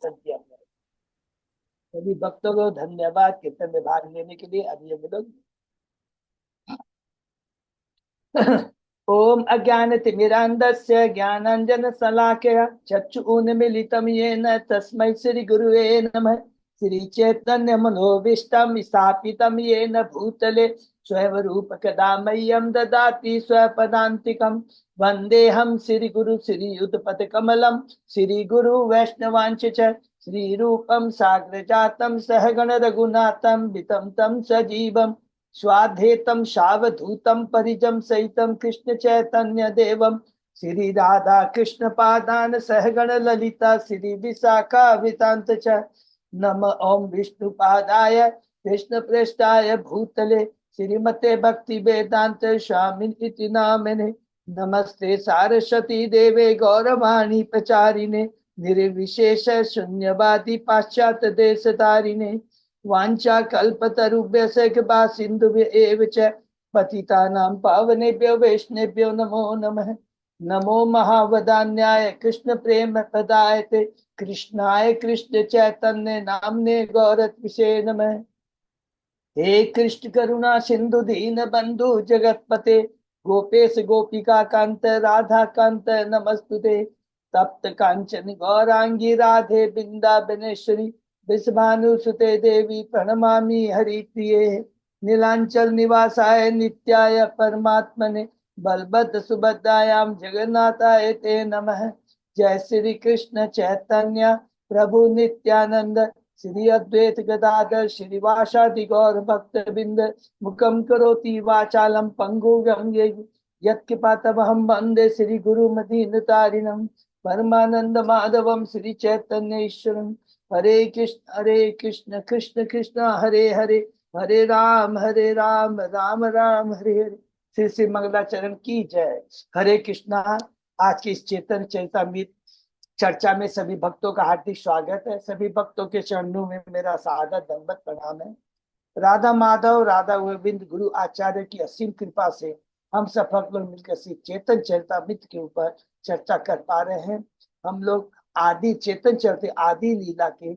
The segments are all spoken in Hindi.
कीर्तन किया गया। सभी भक्तों को धन्यवाद कीर्तन में भाग लेने के लिए। अभी हम लोग ओम अज्ञानतिमिरान्धस्य ज्ञानाञ्जनशलाकया चक्षुरुन्मीलितं येन तस्मै श्रीगुरुवे नमः। श्रीचैतन्यमनोभीष्टं स्थापितं येन भूतले स्वयं रूप कदा मह्यं ददाति स्वपदान्तिकं। वन्देऽहं श्रीगुरु श्रीयुतपदकमलं श्रीगुरु वैष्णवांश च श्रीरूपं साग्रजातं सहगण रघुनाथं वितं तं सजीवम् स्वाधेतम सावधूतम परिजम सहितम कृष्ण चैतन्य देवम श्री राधा कृष्ण पादान सहगण ललिता श्री विशाखा वितांत च नम ओम विष्णु पादाय कृष्ण प्रेष्ठाय भूतले श्रीमते भक्ति वेदांत स्वामी इति नामिने नमस्ते सारस्वती देवे गौरवाणी प्रचारिणे निर्विशेष शून्यवादी पाश्चात्य देश तारिणे वाञ्छा कल्पतरुभ्यश्च कृपा सिन्धुभ्य च पतितानां पावनेभ्यो वैष्णवेभ्यो नमो नमः। नमो महावदान्याय कृष्ण प्रेम प्रदायते कृष्णाय कृष्ण चैतन्य नामने गौरत्विषे नमः। हे कृष्ण करुणा सिंधु दीन बंधु जगतपते गोपेश गोपिका कांत राधा कांत नमस्तुते। तप्त कांचन गौरांगी राधे बिंदाबनेश्वरी विश्वानुसुते देवी प्रणमामि हरिप्रिये। नीलांचल निवासाय नित्याय परमात्मने बलभद्र सुभद्रायां जगन्नाथाय ते नमः। जय श्री कृष्ण चैतन्य प्रभु नित्यानंद श्री अद्वैत गदाधर श्रीवासादि गौर भक्त बिंद मुखम करोति वाचालम पंगुगम यत्कृपातमहं वंदे श्री गुरु मदीनतारिणम परमानंद माधवम श्री चैतन्य ईश्वरम। हरे कृष्ण कृष्ण कृष्ण हरे हरे हरे राम राम राम हरे हरे। श्री श्री मंगलाचरण की जय। हरे कृष्णा। आज की इस चेतन चरितामृत चर्चा में सभी भक्तों का हार्दिक स्वागत है। सभी भक्तों के चरणों में मेरा सादर दंडवत प्रणाम है। राधा माधव राधा गोविंद गुरु आचार्य की असीम कृपा से हम सब भक्त लोग मिलकर श्री चेतन चरितामृत के ऊपर चर्चा कर पा रहे हैं। हम लोग आदि चेतन चरित आदि लीला के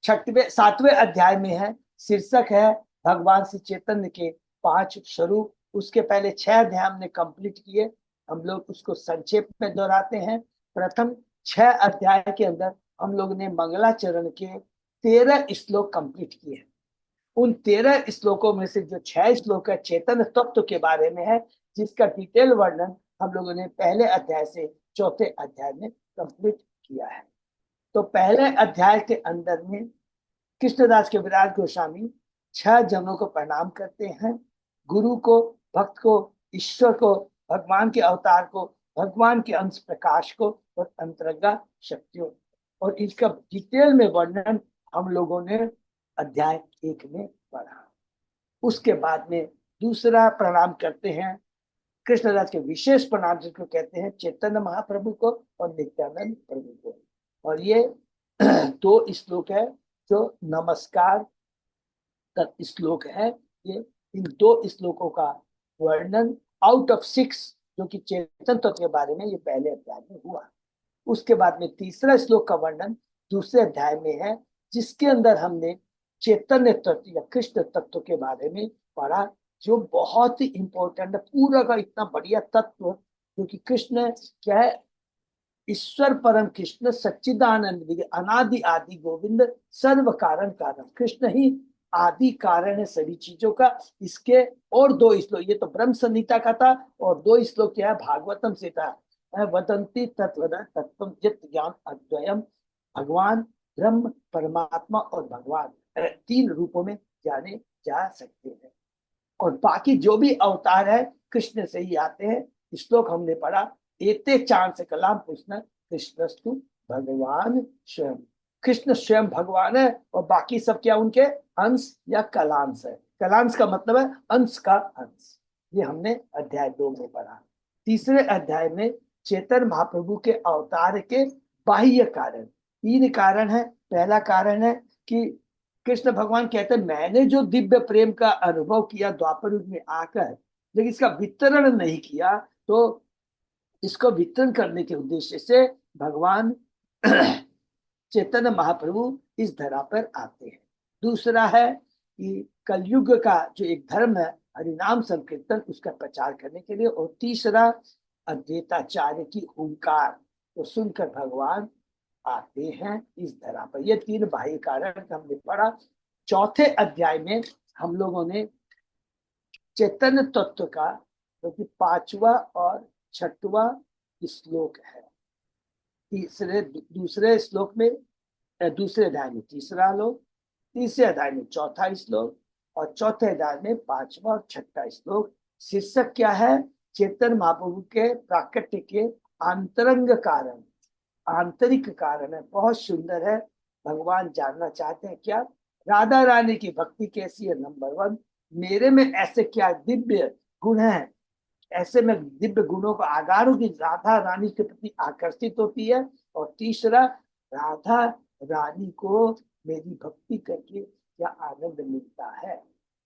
छठवें सातवें अध्याय में है। शीर्षक है भगवान श्री चैतन्य के 5 स्वरूप। उसके पहले 6 अध्याय हमने कंप्लीट किए। हम लोग उसको संक्षेप में दोहराते हैं। प्रथम 6 अध्याय के अंदर हम लोग ने मंगलाचरण के 13 श्लोक कंप्लीट किए। उन 13 श्लोकों में से जो 6 श्लोक है चेतन तत्व के बारे में है, जिसका डिटेल वर्णन हम लोगों ने पहले अध्याय से चौथे अध्याय में कंप्लीट किया है। तो पहले अध्याय के अंदर में कृष्णदास के विराट गोस्वामी 6 जनों को प्रणाम करते हैं। गुरु को, भक्त को, ईश्वर को, भगवान के अवतार को, भगवान के अंश प्रकाश को और अंतरंगा शक्तियों। और इसका डिटेल में वर्णन हम लोगों ने अध्याय 1 में पढ़ा। उसके बाद में दूसरा प्रणाम करते हैं कृष्णदास के विशेष प्रणाम, जिसको कहते हैं चैतन्य महाप्रभु को और नित्यानंद प्रभु को। और ये 2 श्लोक है जो नमस्कार का श्लोक है। ये इन 2 श्लोकों का वर्णन आउट ऑफ 6 जो कि चेतन तत्व के बारे में ये पहले अध्याय में हुआ। उसके बाद में तीसरा श्लोक का वर्णन दूसरे अध्याय में है, जिसके अंदर हमने चैतन्य तत्व या कृष्ण तत्व के बारे में पढ़ा, जो बहुत ही इंपॉर्टेंट है। पूरा का इतना बढ़िया तत्व जो कि कृष्ण क्या है, ईश्वर परम कृष्ण सच्चिदानंद अनादि आदि गोविंद सर्व कारण कारण। कृष्ण ही आदि कारण है सभी चीजों का। इसके और 2 श्लोक, ये तो ब्रह्म संहिता का था, और 2 श्लोक क्या है भागवतम से था। वदंती तत्वदा तत्व जित ज्ञान अद्वयम। भगवान ब्रह्म परमात्मा और भगवान 3 रूपों में जाने जा सकते हैं। और बाकी जो भी अवतार है कृष्ण से ही आते हैं। श्लोक हमने पढ़ा, एते चांद से कलाम कृष्ण कृष्णस्तु भगवान स्वयं। कृष्ण स्वयं भगवान है और बाकी सब क्या उनके अंश या कलांश है। कलांश का मतलब है अंश का अंश। ये हमने अध्याय 2 में पढ़ा। तीसरे अध्याय में चैतन्य महाप्रभु के अवतार के बाह्य कारण 3 कारण है। पहला कारण है कि कृष्ण भगवान कहते हैं मैंने जो दिव्य प्रेम का अनुभव किया द्वापर युग में आकर, लेकिन इसका वितरण नहीं किया, तो इसको वितरण करने के उद्देश्य से भगवान चैतन्य महाप्रभु इस धरा पर आते हैं। दूसरा है कि कलयुग का जो एक धर्म है हरिनाम संकीर्तन, उसका प्रचार करने के लिए। और तीसरा अद्वैताचार्य की हुंकार को सुनकर भगवान आते हैं इस धरा पर। ये तीन बाह्य कारण हमने पढ़ा। चौथे अध्याय में हम लोगों ने चैतन्य तत्व का जो कि 5वां और 6वां श्लोक है, दूसरे श्लोक में, दूसरे अध्याय में तीसरा श्लोक, तीसरे अध्याय में चौथा श्लोक और चौथे अध्याय में 5वां और 6वां श्लोक। शीर्षक क्या है? चैतन्य महाप्रभु के प्राकट्य के आंतरंग कारण, आंतरिक कारण है। बहुत सुंदर है। भगवान जानना चाहते हैं क्या? राधा रानी की भक्ति कैसी है? नंबर 1, मेरे में ऐसे क्या दिव्य गुण है, ऐसे में दिव्य गुणों को आगारों की राधा रानी के प्रति आकर्षित होती है। और तीसरा, राधा रानी को मेरी भक्ति करके क्या आनंद मिलता है।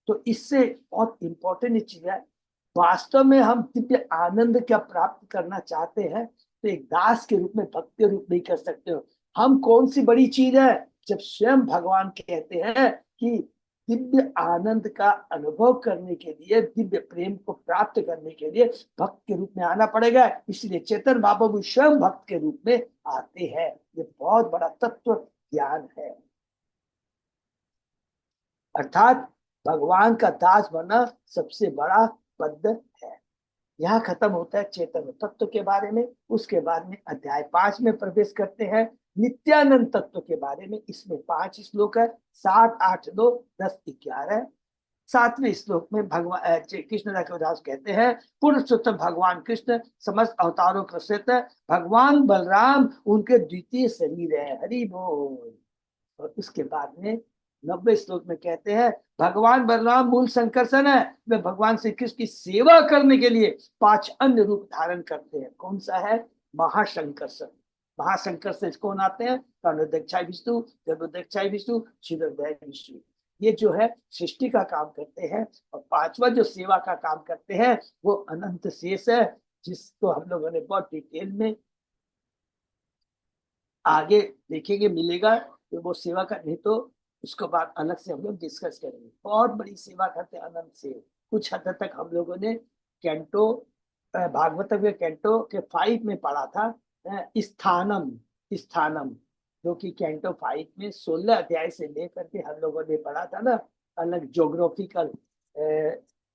तो इससे बहुत इंपॉर्टेंट चीज है, वास्तव में हम दिव्य आनंद क्या प्राप्त करना चाहते हैं तो एक दास के रूप में, भक्त के रूप में कर सकते हो। हम कौन सी बड़ी चीज है जब स्वयं भगवान कहते हैं कि दिव्य आनंद का अनुभव करने के लिए, दिव्य प्रेम को प्राप्त करने के लिए भक्त के रूप में आना पड़ेगा। इसलिए चेतन महाप्रभु स्वयं भक्त के रूप में आते हैं। ये बहुत बड़ा तत्व ज्ञान है। अर्थात भगवान का दास बनना सबसे बड़ा पद है। यहाँ खत्म होता है चेतन तत्व के बारे में। उसके बाद में अध्याय 5 में प्रवेश करते हैं नित्यानंद तत्व के बारे में। इसमें 5 श्लोक है, 7, 8, 2, 10, 11। 7वें श्लोक में भगवान कृष्ण दास कहते हैं, पुरुषोत्तम भगवान कृष्ण समस्त अवतारों का श्रेष्ठ है, भगवान बलराम उनके द्वितीय शरीर है। हरि बोल। और उसके बाद में 90 श्लोक में कहते हैं, भगवान बलराम मूल संकर्षण है, वे भगवान श्री कृष्ण की सेवा करने के लिए 5 अन्य रूप धारण करते हैं। कौन सा है? महाशंकर्षण। महाशंकर्षण कौन आते हैं? कर्णोदक्षाय विष्णु, गर्भोदक्षाय विष्णु, क्षीरोदय विष्णु। ये जो है सृष्टि का काम करते हैं। और 5वां जो सेवा का काम करते हैं वो अनंत शेष है, जिसको हम लोगों ने बहुत डिटेल में आगे देखेंगे, मिलेगा। तो वो सेवा का नहीं तो उसको बाद अलग से हम लोग डिस्कस करेंगे। बहुत बड़ी सेवा करते हैं अनंत से। कुछ हद तक हम लोगों ने कैंटो, भागवत के कैंटो के 5 में पढ़ा था, स्थानम। स्थानम जो कि कैंटो 5 में 16 अध्याय से लेकर के हम लोगों ने पढ़ा था ना। अलग जोग्राफिकल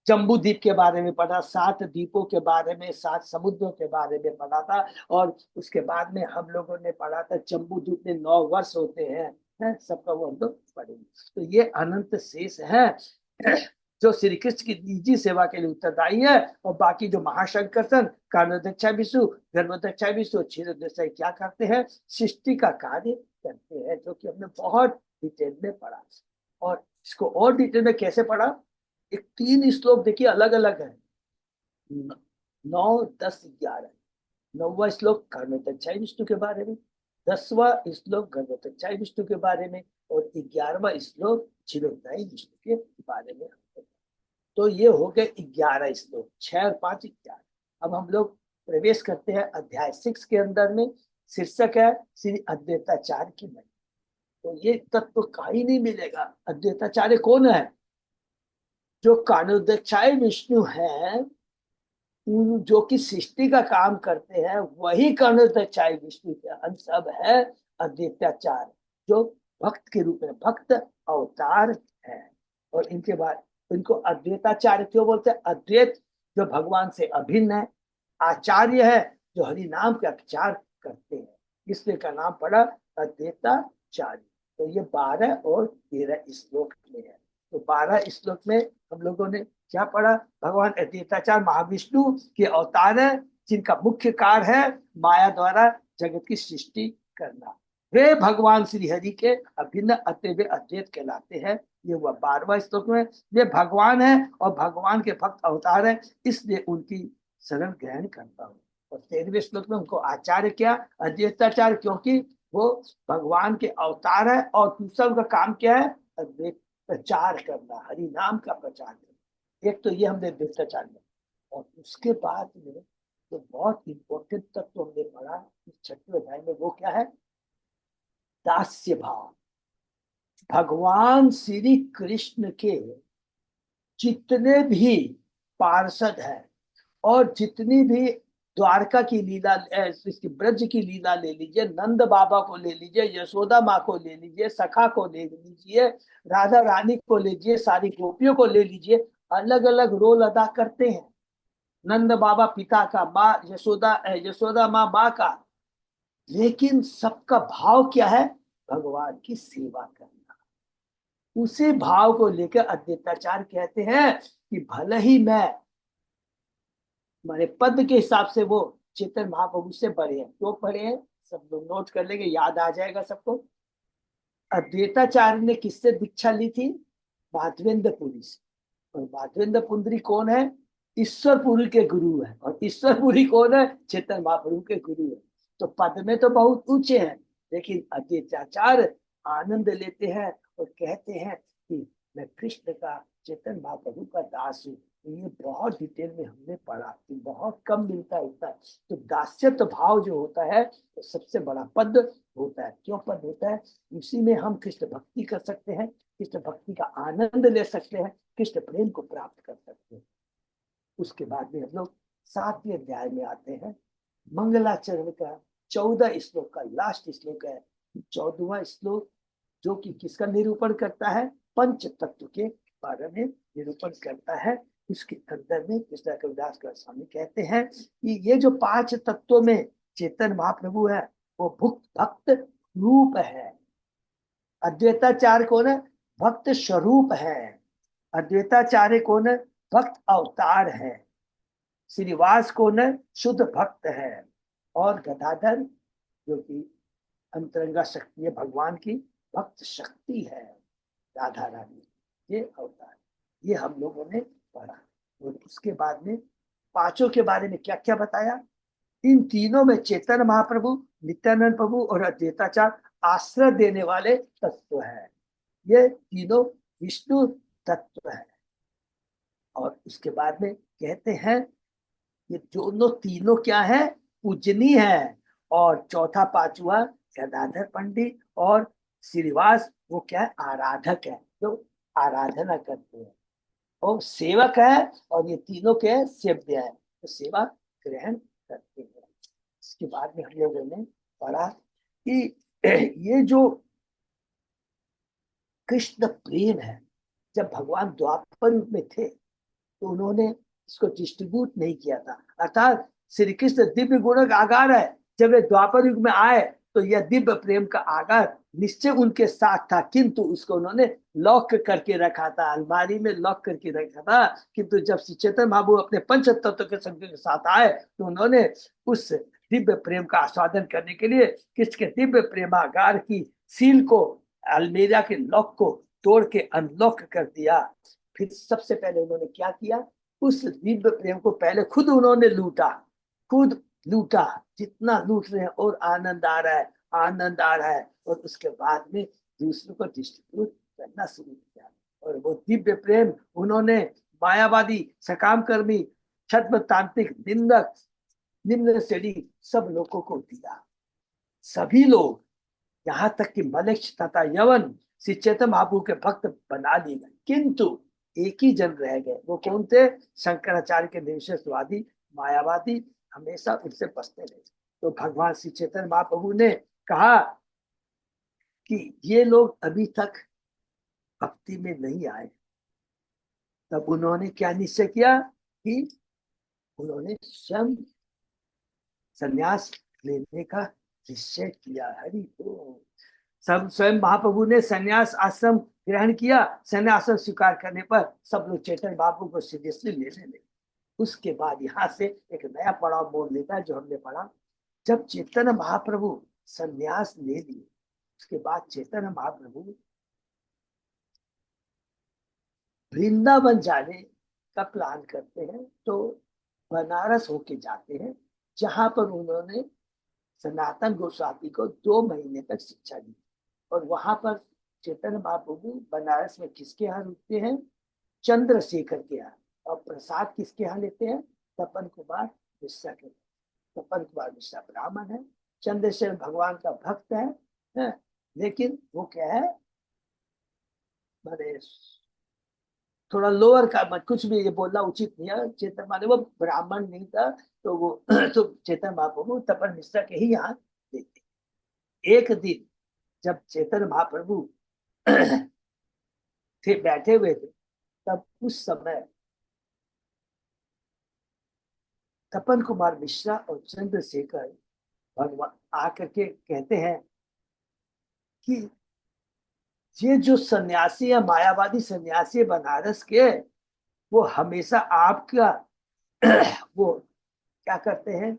जम्बू द्वीप के बारे में पढ़ा, 7 द्वीपों के बारे में, 7 समुद्रों के बारे में पढ़ा था। और उसके बाद में हम लोगों ने पढ़ा था जम्बू द्वीप में 9 वर्ष होते हैं, सबका वो हम लोग पढ़ेंगे। तो ये अनंत शेष है जो श्री कृष्ण की निजी सेवा के लिए उत्तरदायी है। और बाकी जो महाशंकर्षण, कारणोदक्षाय विष्णु, गर्भोदक्षाय विष्णु, क्षीरोदक्षाय क्या करते हैं? सृष्टि का कार्य करते हैं, जो कि हमने बहुत डिटेल में पढ़ा। और इसको और डिटेल में कैसे पढ़ा? एक 3 श्लोक देखिए अलग अलग है, 9, 10, 11। 9वां श्लोक कर्णोदक्षाय विष्णु के बारे में, 10वां श्लोक गर्भोदक्षाय विष्णु के बारे में और 11वां श्लोक क्षीरोदय विष्णु के बारे में। तो ये हो गए 11 श्लोक, 6 और 5, 11। अब हम लोग प्रवेश करते हैं अध्याय 6 के अंदर में। शीर्षक है श्री अद्वैताचार्य की महिमा। तो ये तत्व कहीं नहीं मिलेगा। अद्वैताचार्य कौन है? जो कारणोदक्षाय विष्णु है, जो कि सृष्टि का काम करते हैं, वही कर्णोदक्षाय विष्णु के अंश सब है अद्वैताचार्य, जो भक्त के रूप में, भक्त अवतार है। और इनके बाद इनको अद्वैताचार्य क्यों बोलते हैं? अद्वैत जो भगवान से अभिन्न है, आचार्य है जो हरि नाम के प्रचार करते हैं, इसलिए का नाम पड़ा अद्वैताचार्य। तो ये 12 और 13 श्लोक में है। तो 12 श्लोक में हम लोगों ने क्या पढ़ा? भगवान अद्वैताचार्य महाविष्णु के अवतार है, जिनका मुख्य कार्य है माया द्वारा जगत की सृष्टि करना। वे भगवान श्री हरि के अभिन्न अतः वे अद्वैत कहलाते हैं। ये हुआ 12वां श्लोक में। वे भगवान है और भगवान के भक्त अवतार है, इसलिए उनकी शरण ग्रहण करता हूँ। और 13वें श्लोक में उनको आचार्य क्या? अद्वैताचार्य, क्योंकि वो भगवान के अवतार है। और दूसरा उनका काम क्या है? अद्वैत प्रचार करना, हरि नाम का प्रचार करना। एक तो ये हमने भ्रष्टाचार में। और उसके बाद में तो बहुत इंपॉर्टेंट तत्व हमने पढ़ा इस 6वें अध्याय में, वो क्या है? दास्य भाव। भगवान श्री कृष्ण के जितने भी पार्षद हैं और जितनी भी द्वारका की लीला, इसकी ब्रज की लीला ले लीजिए, नंद बाबा को ले लीजिए, यशोदा माँ को ले लीजिए, सखा को ले लीजिए, राधा रानी को ले लीजिए, सारी गोपियों को ले लीजिए, अलग अलग रोल अदा करते हैं। नंद बाबा पिता का, माँ यशोदा माँ माँ का, लेकिन सबका भाव क्या है? भगवान की सेवा करना। उसी भाव को लेकर अद्वैताचार्य कहते हैं कि भले ही मैं, हमारे पद के हिसाब से वो चेतन महाप्रभु से बड़े हैं। क्यों बड़े हैं? सब लोग नोट कर लेंगे, याद आ जाएगा सबको। अद्वैताचार्य ने किससे दीक्षा ली थी? माधवेंद्रपुरी से। और माधवेंद्रपुरी कौन है? ईश्वरपुरी के गुरु है। और ईश्वरपुरी कौन है? चेतन महाप्रभु के गुरु है। तो पद में तो बहुत ऊंचे हैं, लेकिन अद्वैताचार्य आनंद लेते हैं और कहते हैं कि मैं कृष्ण का, चेतन महाप्रभु का दास हूँ। ये बहुत डिटेल में हमने पढ़ा, कि बहुत कम मिलता है इतना। तो दास्यत्व भाव जो होता है तो सबसे बड़ा पद होता है। क्यों पद होता है? उसी में हम कृष्ण भक्ति कर सकते हैं, कृष्ण भक्ति का आनंद ले सकते हैं, कृष्ण प्रेम को प्राप्त कर सकते हैं। उसके बाद में हम लोग 7वें अध्याय में आते हैं। मंगलाचरण का 14 श्लोक का लास्ट श्लोक है। 14वां श्लोक जो कि किसका निरूपण करता है? पंच तत्व के बारे में निरूपण करता है। इसके अंदर में कृष्ण कविदास गोस्वामी कहते हैं कि ये जो 5 तत्वों में चेतन महाप्रभु है वो भुक्त भक्त रूप है। अद्वैताचार्य कौन है? भक्त स्वरूप है। अद्वैताचार्य कौन है? भक्त अवतार है। श्रीवास कौन है? शुद्ध भक्त है। और गदाधर जो कि अंतरंगा शक्ति है भगवान की, भक्त शक्ति है, राधा रानी, ये अवतार। ये हम लोगों ने पढ़ा। और उसके बाद में पांचों के बारे में क्या क्या बताया? इन तीनों में चेतन महाप्रभु, नित्यानंद प्रभु और अद्वैताचार्य आश्रय देने वाले तत्व है। ये तीनों विष्णु तत्व है। और उसके बाद में कहते हैं ये दोनों तीनों क्या है? पूजनीय है। और चौथा पांचवा गदाधर पंडित और श्रीवास वो क्या है? आराधक है, जो आराधना करते हैं और सेवक है। और ये तीनों के सेव्य है, तो सेवा ग्रहण करते हैं। इसके बाद में हम लोगों ने पढ़ा कि ये जो कृष्ण प्रेम है, जब भगवान द्वापर युग में थे तो उन्होंने इसको डिस्ट्रीब्यूट नहीं किया था। अर्थात श्री कृष्ण दिव्य गुणों का आगार है। जब वे द्वापर युग में आए तो यह दिव्य प्रेम का आगार निश्चय उनके साथ था, किंतु उसको उन्होंने लॉक करके रखा था, अलमारी में लॉक करके रखा था। किंतु जब श्री चैतन्य महाप्रभु अपने पंच तत्व के संग के साथ आए तो उन्होंने उस दिव्य प्रेम का आस्वादन करने के लिए कृष्ण के दिव्य प्रेमागार की सील को, अलमीरा के लॉक को तोड़ के अनलॉक कर दिया। फिर सबसे पहले उन्होंने क्या किया? उस दिव्य प्रेम को पहले खुद उन्होंने लूटा, खुद लूटा, जितना लूट रहे हैं और आनंद आ रहा है, आनंद आ रहा है। और उसके बाद में दूसरों को डिस्ट्रीब्यूट करना शुरू किया। और वो दिव्य प्रेम उन्होंने मायावादी, सकाम कर्मी, छद्म तांत्रिक, निंदक, निम्न श्रेणी सब लोगों को दिया। सभी लोग, यहाँ तक कि मलेच्छ तथा यवन श्री चैतन्य महाप्रभु के भक्त बना लिए गए। किंतु एक ही जन रह गए। वो कौन थे? शंकराचार्य के निषेधवादी, मायावादी, हमेशा उनसे बचते रहे। तो भगवान श्री चैतन्य महाप्रभु ने कहा कि ये लोग अभी तक भक्ति में नहीं आए। तब उन्होंने क्या निश्चय किया कि उन्होंने स्वयं संन्यास लेने का निश्चय किया। हरि बोल। सब स्वयं महाप्रभु ने संन्यास आश्रम ग्रहण किया। संन्यास आश्रम स्वीकार करने पर सब लोग चैतन्य महाप्रभु को सीरियसली लेने लगे। उसके बाद यहाँ से एक नया पड़ाव मोड़ लेता है जो हमने पढ़ा। जब चैतन्य महाप्रभु संन्यास ले लिए, उसके बाद चैतन्य महाप्रभु वृंदावन जाने का प्लान करते हैं। तो बनारस होके जाते हैं, जहां पर उन्होंने सनातन गोस्वामी को 2 महीने तक शिक्षा दी। और वहां पर चैतन्य महाप्रभु बनारस में किसके यहाँ रुकते हैं? चंद्रशेखर के यहाँ। और प्रसाद किसके यहाँ लेते हैं? तपन कुमार मिश्रा के। तपन कुमार मिश्रा ब्राह्मण है, चंद्रशेखर भगवान का भक्त है। लेकिन वो क्या है, मैंने थोड़ा लोअर का मत, कुछ भी ये बोलना उचित नहीं है। चेतन माने वो ब्राह्मण नहीं था, तो वो तो चेतन महाप्रभु तपन मिश्रा के ही यहाँ देते। एक दिन जब चेतन महाप्रभु थे, बैठे हुए थे, तब उस समय तपन कुमार मिश्रा और चंद्रशेखर भगवान आकर के कहते हैं कि ये जो सन्यासी है, मायावादी सन्यासी है बनारस के, वो हमेशा आपका वो क्या करते हैं,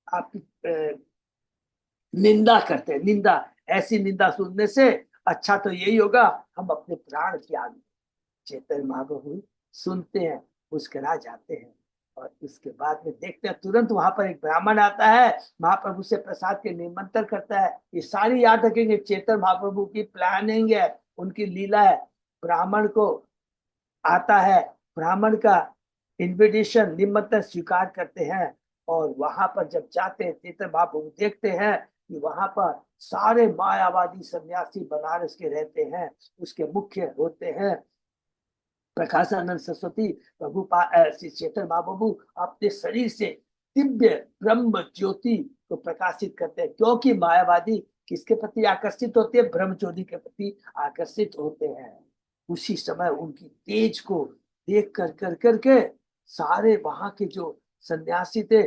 आपकी निंदा करते हैं। निंदा, ऐसी निंदा सुनने से अच्छा तो यही होगा हम अपने प्राण त्याग दें। चैतन्य महाप्रभु सुनते हैं, मुस्कुरा जाते हैं, और इसके बाद में देखते हैं तुरंत वहां पर एक ब्राह्मण आता है, महाप्रभु से प्रसाद के निमंत्रण करता है। ये सारी याद रखेंगे, चैतन्य महाप्रभु की प्लानिंग है, उनकी लीला है। ब्राह्मण को आता है, ब्राह्मण का इनविटेशन, निमंत्रण स्वीकार करते हैं, और वहां पर जब जाते हैं चैतन्य महाप्रभु देखते हैं कि वहां पर सारे मायावादी सन्यासी बनारस के रहते हैं। उसके मुख्य होते हैं प्रकाशानंद सरस्वती। श्री चैतन्य महाप्रभु अपने शरीर से दिव्य ब्रह्म ज्योति को प्रकाशित करते हैं, क्योंकि मायावादी किसके प्रति आकर्षित होते हैं, ब्रह्म ज्योति के प्रति आकर्षित होते हैं। उसी समय उनकी तेज को देख कर करके सारे वहां के जो सन्यासी थे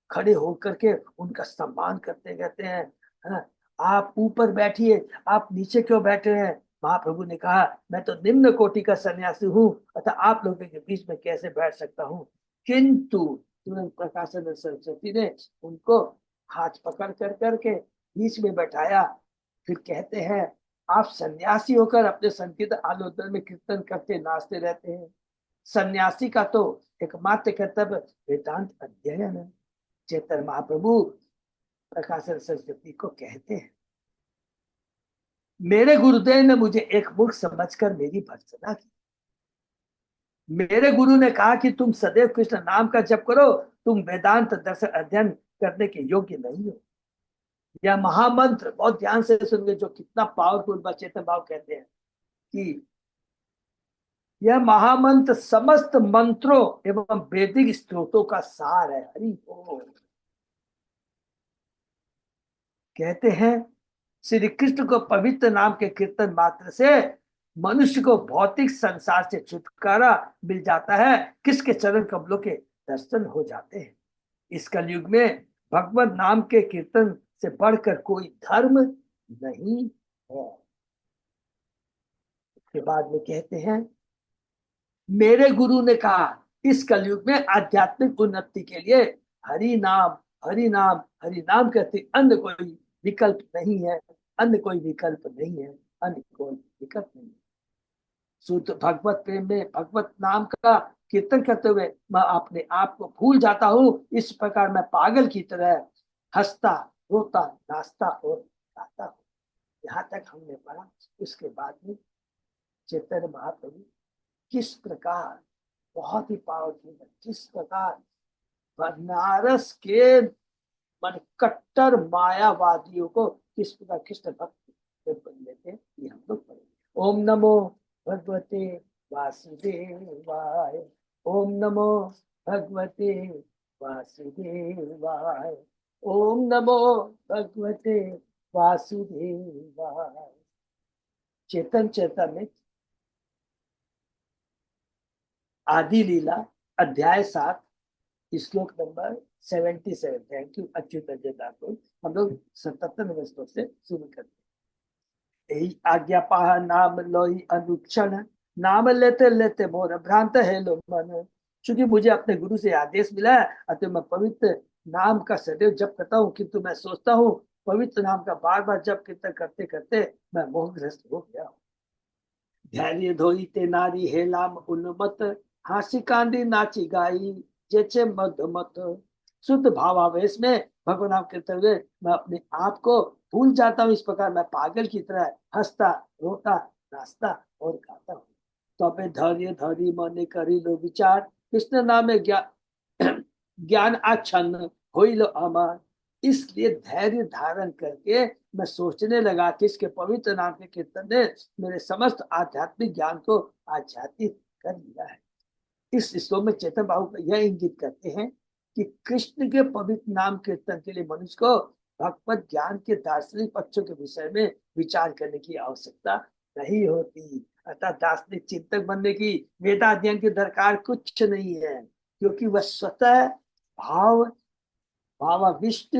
खड़े होकर के उनका सम्मान करते कहते हैं, "हाँ, आप ऊपर बैठिए, आप नीचे क्यों बैठे हैं?" महाप्रभु ने कहा, मैं तो निम्न कोटि का सन्यासी हूँ, अतः आप लोगों के बीच में कैसे बैठ सकता हूँ। किंतु तुरंत प्रकाशानंद सरस्वती ने उनको हाथ पकड़ कर करके बीच में बैठाया। फिर कहते हैं, आप सन्यासी होकर अपने संकीर्तन आलोचना में कीर्तन करते नाचते रहते हैं। सन्यासी का तो एकमात्र कर्तव्य वेदांत अध्ययन है। चैतन्य महाप्रभु प्रकाशानंद सरस्वती को कहते हैं, मेरे गुरुदेव ने मुझे एक मूर्ख समझकर मेरी भर्त्सना की। मेरे गुरु ने कहा कि तुम सदैव कृष्ण नाम का जप करो, तुम वेदांत दर्शन अध्ययन करने के योग्य नहीं हो। यह महामंत्र, बहुत ध्यान से सुनिए, जो कितना पावरफुल चेतन भाव कहते हैं कि यह महामंत्र समस्त मंत्रों एवं वैदिक स्त्रोतों का सार है। हरि बोल। कहते हैं श्री कृष्ण को पवित्र नाम के कीर्तन मात्र से मनुष्य को भौतिक संसार से छुटकारा मिल जाता है, किसके चरण कमलों के दर्शन हो जाते हैं। इस कलयुग में भगवत नाम के कीर्तन से बढ़कर कोई धर्म नहीं है। उसके बाद में कहते हैं, मेरे गुरु ने कहा इस कलयुग में आध्यात्मिक उन्नति के लिए हरि नाम, हरि नाम, हरि नाम कहते अन्य कोई विकल्प नहीं है, अन्य कोई विकल्प नहीं है, अन्य कोई विकल्प नहीं है। शुद्ध भगवत प्रेम में भगवत नाम का कीर्तन करते हुए मैं अपने आप को भूल जाता हूँ। इस प्रकार मैं पागल की तरह हंसता, रोता, नाचता और गाता हूँ। यहाँ तक हमने पढ़ा। उसके बाद में चैतन्य महाप्रभु किस प्रकार, बहुत ही पावरफुल है, किस प्रकार बनारस के मन कट्टर मायावादियों को किस प्रकार कृष्ण भक्त बन लेते हैं, ये हम लोग पढ़ेंगे। ओम नमो भगवते वासुदेवाय। ओम नमो भगवते वासुदेवाय। ओम नमो भगवते वासुदेवाय। चेतन चेतन आदि लीला अध्याय 7 श्लोक number 77। Thank you Achyut Thakur. हम लोग 77वें श्लोक से शुरू करते हैं। यही आज्ञा पाह नाम लोई अनुक्षण, नाम लेते लेते मोर भ्रांत है लो मन। चूंकि मुझे अपने गुरु से आदेश मिला है, अतः मैं पवित्र नाम का सदैव जप करता हूँ, किंतु मैं सोचता हूँ पवित्र नाम का बार बार जप कीर्तन करते करते मैं मोहग्रस्त हो गया हूँ। धैर्य धोई ते नारी हेलाम उन्मत, हासी कांदी नाची गाई जैसे मधुमत। शुद्ध भावावेश में भगवान नाम करते हुए मैं अपने आप को भूल जाता हूँ। इस प्रकार मैं पागल की तरह हंसता, रोता, नाचता और गाता हूँ। तबे धैर्य धरी मन करी लो विचार, कृष्ण नामे ज्ञान आच्छन्न होइल अमर। इसलिए धैर्य धारण करके मैं सोचने लगा कि इसके पवित्र नाम के कीर्तन ने मेरे समस्त आध्यात्मिक ज्ञान को आच्छादित कर लिया है। इस श्लोक में चेतन बाबू यह इंगित करते हैं कि कृष्ण के पवित्र नाम कीर्तन के लिए मनुष्य को भगवत ज्ञान के दार्शनिक पक्षों के विषय में विचार करने की आवश्यकता नहीं होती। अर्थात दार्शनिक चिंतक बनने की, वेदाध्ययन की दरकार कुछ नहीं है, क्योंकि वह स्वतः भाव भावाविष्ट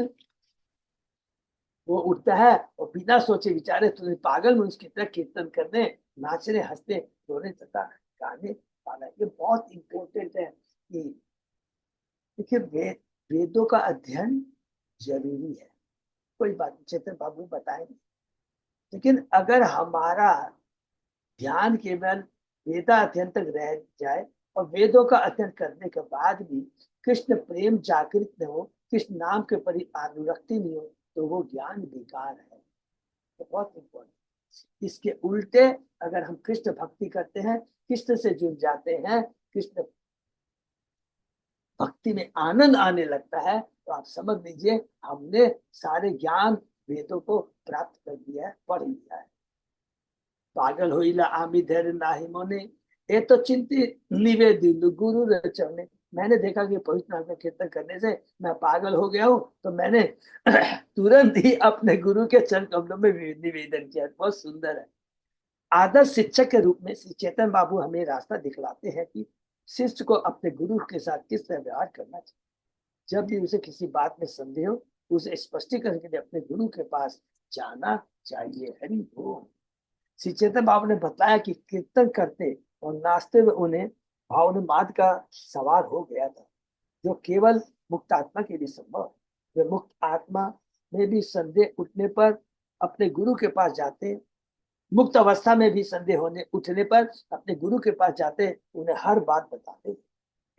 वो उठता है और बिना सोचे विचारे तुम्हें पागल मनुष्य की तरह कीर्तन करने, नाचने, हंसने, रोने तथा गाने वाला। ये बहुत इंपॉर्टेंट है कि देखिए वेदों का अध्ययन जरूरी है, कोई बात नहीं, चेतन बाबू बताएंगे। लेकिन अगर हमारा ध्यान केवल वेदा अध्ययन तक रह जाए और वेदों का अध्ययन करने के बाद भी कृष्ण प्रेम जागृत न हो, कृष्ण नाम के प्रति अनुरक्ति नहीं हो, तो वो ज्ञान बेकार है। तो बहुत इम्पोर्टेंट। इसके उल्टे अगर हम कृष्ण भक्ति करते हैं, कृष्ण से जुड़ जाते हैं, कृष्ण भक्ति में आनंद आने लगता है, तो आप समझ लीजिए हमने सारे ज्ञान वेदों को प्राप्त कर दिया है, पढ़ लिया है। पागल होइला आमी धैर्य नाही मोने, ये तो चिंतित निवेदित गुरु रचने। मैंने देखा कि पवित्र नाम का कीर्तन करने से मैं पागल हो गया हूँ, तो मैंने तुरंत ही अपने गुरु के चरण कमलों में निवेदन किया। बहुत सुंदर है। आदर्श शिक्षक के रूप में श्री चेतन बाबू हमें रास्ता दिखलाते हैं कि शिष्य को अपने गुरु के साथ किस तरह व्यवहार करना चाहिए। जब भी उसे किसी बात में संदेह हो, उसे स्पष्टीकरण के लिए अपने गुरु के पास जाना चाहिए। हरि बोल। श्री चेतन बाबू ने बताया कि कीर्तन करते और नाचते हुए उन्हें भावनावाद का सवार हो गया था, जो केवल मुक्त आत्मा के लिए संभव है। वे मुक्त आत्मा में भी संदेह उठने पर अपने गुरु के पास जाते, मुक्त अवस्था में भी संदेह होने उठने पर अपने गुरु के पास जाते, उन्हें हर बात बताते।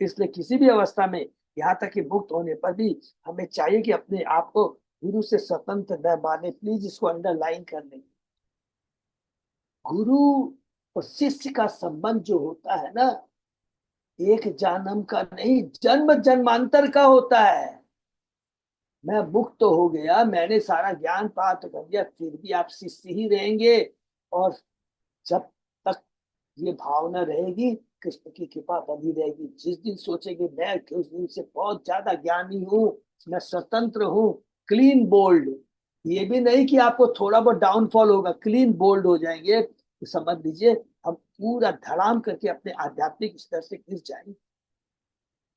इसलिए किसी भी अवस्था में, यहाँ तक कि मुक्त होने पर भी, हमें चाहिए कि अपने आप को गुरु से स्वतंत्र न माने। प्लीज इसको अंडरलाइन कर लें। गुरु और शिष्य का संबंध जो होता है ना, एक जन्म का नहीं, जन्म जन्मांतर का होता है। मैं मुक्त तो हो गया, मैंने सारा ज्ञान प्राप्त कर लिया, फिर भी आप शिष्य ही रहेंगे। और जब तक ये भावना रहेगी, कृष्ण की कृपा बनी रहेगी। जिस दिन सोचेंगे मैं उस दिन से बहुत ज्यादा ज्ञानी हूँ, मैं स्वतंत्र हूँ, क्लीन बोल्ड, ये भी नहीं कि आपको थोड़ा बहुत डाउनफॉल होगा, क्लीन बोल्ड हो जाएंगे, तो समझ लीजिए हम पूरा धड़ाम करके अपने आध्यात्मिक स्तर से घिस जाएंगे।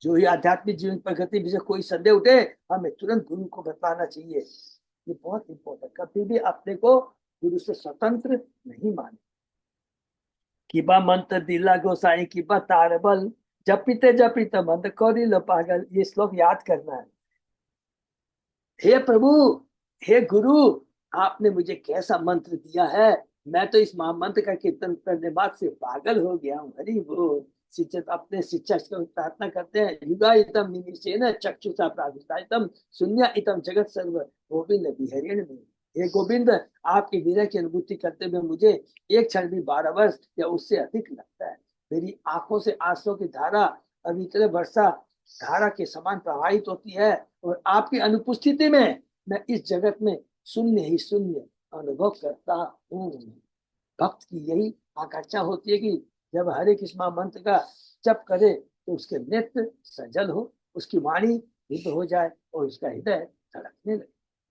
जो ही आध्यात्मिक जीवन प्रगति में कोई संदेह उठे, हमें तुरंत गुरु को बताना चाहिए। ये बहुत इंपॉर्टेंट। कभी भी अपने को गुरु से स्वतंत्र नहीं माने। किबा मंत्र दिला गोसाई किबा तारबल, जपिते जपिते मंत्र कौरी लो पागल। ये श्लोक याद करना है। हे प्रभु, हे गुरु, आपने मुझे कैसा मंत्र दिया है, मैं तो इस महामंत्र का कीर्तन करने बाद से पागल हो गया हूँ। हरि बोल। शिक्षक अपने शिक्षक को प्रार्थना करते हैं, युगा इतम निमिषेण चक्षुषा प्राभिष्टाइतम शून्य इतम जगत सर्व गोविंद विहरेण में। हे गोविंद, आपकी विरह की अनुभूति करते हुए मुझे एक क्षण भी 12 वर्ष या उससे अधिक लगता है। मेरी आंखों से आंसुओं की धारा अवितरे वर्षा धारा के समान प्रवाहित होती है, और आपकी अनुपस्थिति में मैं इस जगत में शून्य ही शून्य अनुभव करता हूँ। भक्त की यही आकांक्षा होती है कि जब हरे कृष्णा मंत्र का जप करे तो उसके नेत्र सजल हो, उसकी वाणी शुद्ध हो जाए और उसका हृदय धड़कने लगे।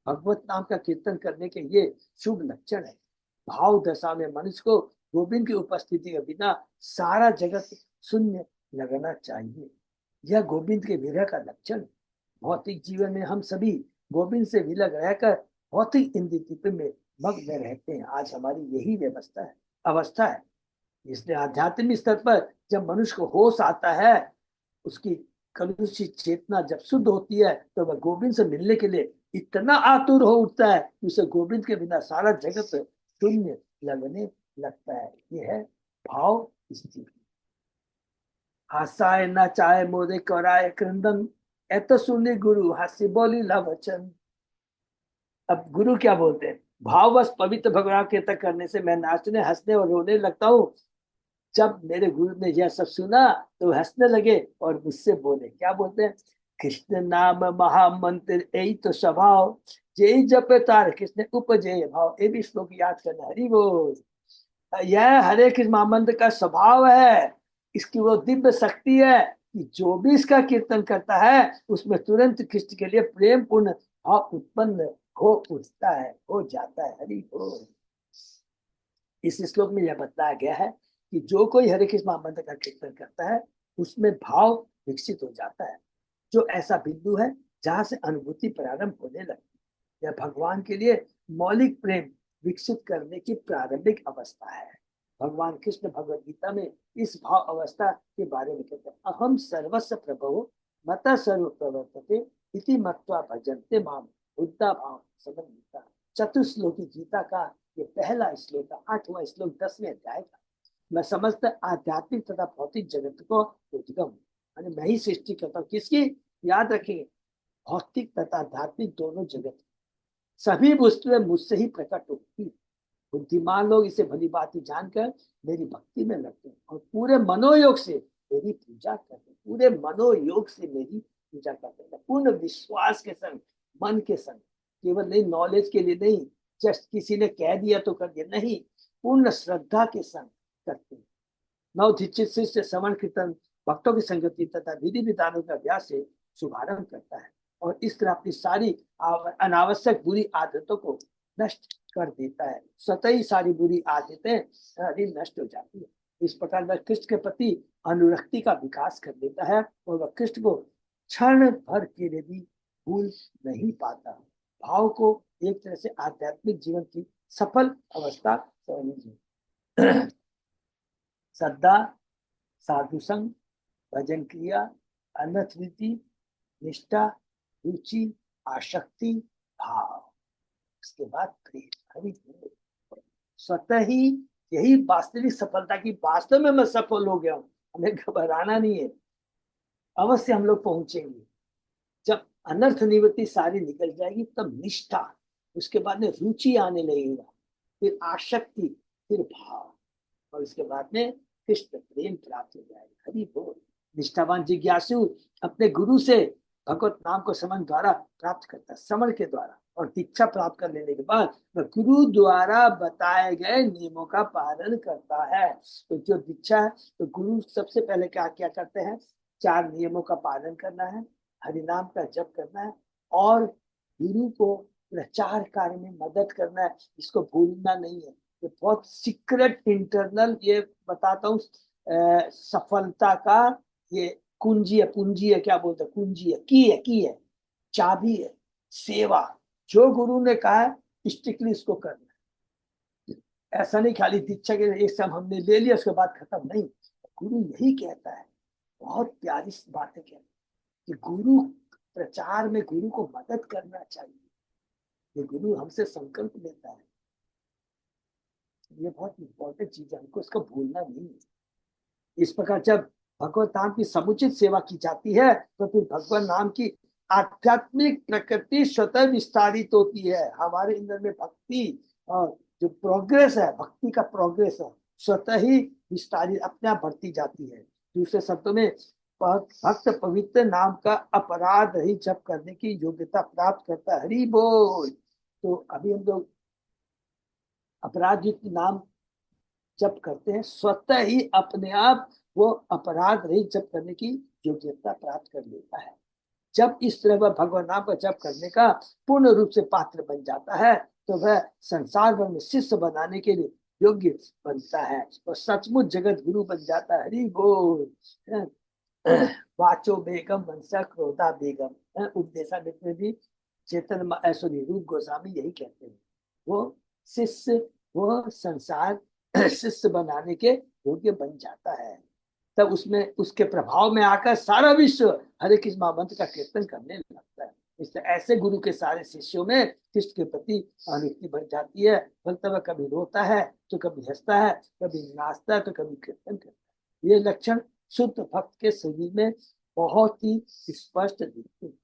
भगवत नाम का कीर्तन करने के ये शुभ लक्षण है। भाव दशा में मनुष्य को गोविंद की उपस्थिति के बिना सारा जगत शून्य लगना चाहिए। यह गोविंद के विरह का लक्षण। भौतिक जीवन में हम सभी गोविंद से विलग रहकर भौतिक इंद्रिय में मग्न रहते हैं। आज हमारी यही अवस्था है। इसलिए आध्यात्मिक स्तर पर जब मनुष्य को होश आता है, उसकी कलुषित चेतना जब शुद्ध होती है, तो वह गोविंद से मिलने के लिए इतना आतुर हो उठता है कि उसे गोविंद के बिना सारा जगत शून्य लगने लगता है। यह है भाव स्थिति। हासाए न चाहे मोदे कराए क्रंदन, एत सुनी गुरु हास्य बोली लवचन। अब गुरु क्या बोलते हैं, भाववश पवित्र भगवान के तक करने से मैं नाचने, हंसने और रोने लगता हूँ। जब मेरे गुरु ने यह सब सुना तो हंसने लगे और मुझसे बोले, क्या बोलते हैं, कृष्ण नाम महामंत्र यही तो स्वभाव, जय जप तार कृष्ण उपजय भाव। ये भी श्लोक याद करना। हरि बोल। यह हरे कृष्ण महामंत्र का स्वभाव है, इसकी वो दिव्य शक्ति है कि जो भी इसका कीर्तन करता है उसमें तुरंत कृष्ण के लिए प्रेम पूर्ण भाव उत्पन्न हो उठता है, हो जाता है। हरि बोल। इस श्लोक में यह बताया गया है कि जो कोई हरे कृष्ण महामंत्र का कीर्तन करता है उसमें भाव विकसित हो जाता है, जो ऐसा बिंदु है जहां से अनुभूति प्रारंभ होने लगती है। यह भगवान के लिए मौलिक प्रेम विकसित करने की प्रारंभिक अवस्था है। भगवान कृष्ण भगवद गीता में इस भाव अवस्था के बारे में कहते हैं, अहम सर्वस्व प्रभो मता सर्व प्रवर्तते इति मत्वा भजन्ते माम बुद्धा भाव समन्विता। चतुश्लोकी गीता का ये पहला श्लोक है, 8वां श्लोक 10वें अध्याय का। मैं समस्त आध्यात्मिक तथा भौतिक जगत को उद्गम, मैं ही सृष्टि करता हूँ। किसकी? याद रखिए, भौतिक तथा आध्यात्मिक दोनों जगत, सभी वस्तुएं मुझसे ही प्रकट होती। बुद्धिमान लोग इसे भली बात जानकर मेरी भक्ति में लगते हैं और पूरे मनोयोग से मेरी पूजा करते हैं। पूरे मनोयोग से मेरी पूजा करते हैं, पूर्ण विश्वास के संग, मन के संग, केवल नहीं नॉलेज के लिए नहीं, जस्ट किसी ने कह दिया तो कर दिया नहीं, पूर्ण श्रद्धा के संग करते हैं। नवदीक्षित शिष्य श्रवण कीर्तन भक्तों की संगति तथा विधि विधानों का अभ्यास से शुभारंभ करता है और इस तरह अपनी सारी अनावश्यक बुरी आदतों को नष्ट कर देता है। स्वतः ही सारी बुरी आदतें नष्ट हो जाती है। इस प्रकार वह कृष्ण के प्रति अनुरक्ति का विकास कर लेता है और वह कृष्ण को क्षण भर के लिए भी भूल नहीं पाता। भाव को एक तरह से आध्यात्मिक जीवन की सफल अवस्था समझिए। श्रद्धा, साधु संग, भजन क्रिया, अनथ रीति, निष्ठा, रुचि, आसक्ति, भाव, उसके बाद प्रेम। हरि स्वतः ही यही वास्तविक सफलता की, वास्तव में मैं सफल हो गया हूं, हमें घबराना नहीं है, अवश्य हम लोग पहुंचेंगे। जब अनर्थ निवृत्ति सारी निकल जाएगी तब निष्ठा, उसके बाद में रुचि आने लगेगा, फिर आसक्ति, फिर भाव, और उसके बाद में कृष्ण प्रेम प्राप्त हो जाएगा। हरि बोल। निष्ठावान जिज्ञासु अपने गुरु से भगवत नाम को श्रवण द्वारा प्राप्त करता है, श्रवण के द्वारा, और दीक्षा प्राप्त कर लेने के बाद वह गुरु द्वारा बताए गए नियमों का पालन करता है। तो जो दीक्षा है, तो गुरु सबसे पहले क्या क्या करते हैं? 4 नियमों का पालन करना है, हरिनाम का जप करना है और गुरु को प्रचार कार्य में मदद करना है। इसको भूलना नहीं है, ये बहुत सीक्रेट इंटरनल, ये बताता हूँ, सफलता का ये कुंजी है, पूंजी है, क्या बोलते हैं, कुंजी है, की है, चाबी है, सेवा। जो गुरु ने कहा है स्ट्रिक्टली इसको करना है। ऐसा नहीं खाली दीक्षा के एक सब हमने ले लिया उसके बाद खत्म, नहीं। गुरु यही कहता है, बहुत प्यारी बातें कहता है कि गुरु प्रचार में गुरु को मदद करना चाहिए। ये गुरु हमसे संकल्प लेता है, ये बहुत इंपॉर्टेंट चीज है, हमको इसको भूलना नहीं है। इस प्रकार जब भगवत नाम की समुचित सेवा की जाती है तो फिर भगवान नाम की आध्यात्मिक प्रकृति स्वतः विस्तारित होती है। हमारे अंदर में भक्ति और जो प्रोग्रेस है, भक्ति का प्रोग्रेस है, स्वतः ही विस्तारित अपने आप बढ़ती जाती है। दूसरे शब्दों में भक्त पवित्र नाम का अपराध रहित जप करने की योग्यता प्राप्त करता है। हरि बोल। तो अभी हम लोग अपराध युक्त नाम जप करते हैं, स्वतः ही अपने आप वो अपराध रहित जप करने की योग्यता प्राप्त कर लेता है। जब इस तरह वह भगवान नाम का जप करने का पूर्ण रूप से पात्र बन जाता है तो वह संसार भर में शिष्य बनाने के लिए योग्य बनता है और सचमुच जगत गुरु बन जाता है। हरि बोल। वाचो बेगम मनसा क्रोधा बेगम, उपदेशा में भी चेतन सॉरी रूप गोस्वामी यही कहते हैं, वो शिष्य, वो संसार शिष्य बनाने के योग्य बन जाता है। तब उसमें उसके प्रभाव में आकर सारा विश्व हरे कृष्ण महामंत्र का कीर्तन करने लगता है। इसलिए ऐसे गुरु के सारे शिष्यों में कृष्ण के प्रति अनुरक्ति बढ़ जाती है। भक्त वह कभी रोता है तो कभी हंसता है, कभी नाचता है तो कभी कीर्तन करता है। ये लक्षण शुद्ध भक्त के शरीर में बहुत ही स्पष्ट दिखते हैं।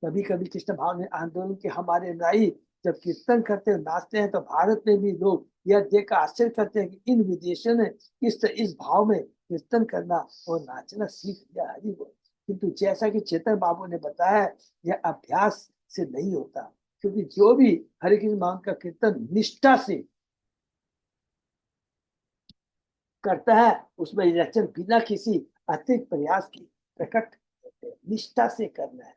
कभी कभी कृष्ण भाव ने आंदोलन के हमारे नाई जब कीर्तन करते हैं, नाचते हैं, तो भारत में भी लोग यह देखकर आश्चर्य करते हैं कि इन विदेशों ने इस भाव में कीर्तन करना और नाचना सीख लिया। हरि बोल। किंतु जैसा कि चेतन बाबू ने बताया, यह अभ्यास से नहीं होता, क्योंकि जो भी हरे कृष्ण महामंत्र का कीर्तन निष्ठा से करता है, उसमें लक्षण बिना किसी अतिरिक्त प्रयास के प्रकट होते हैं। निष्ठा से करना है,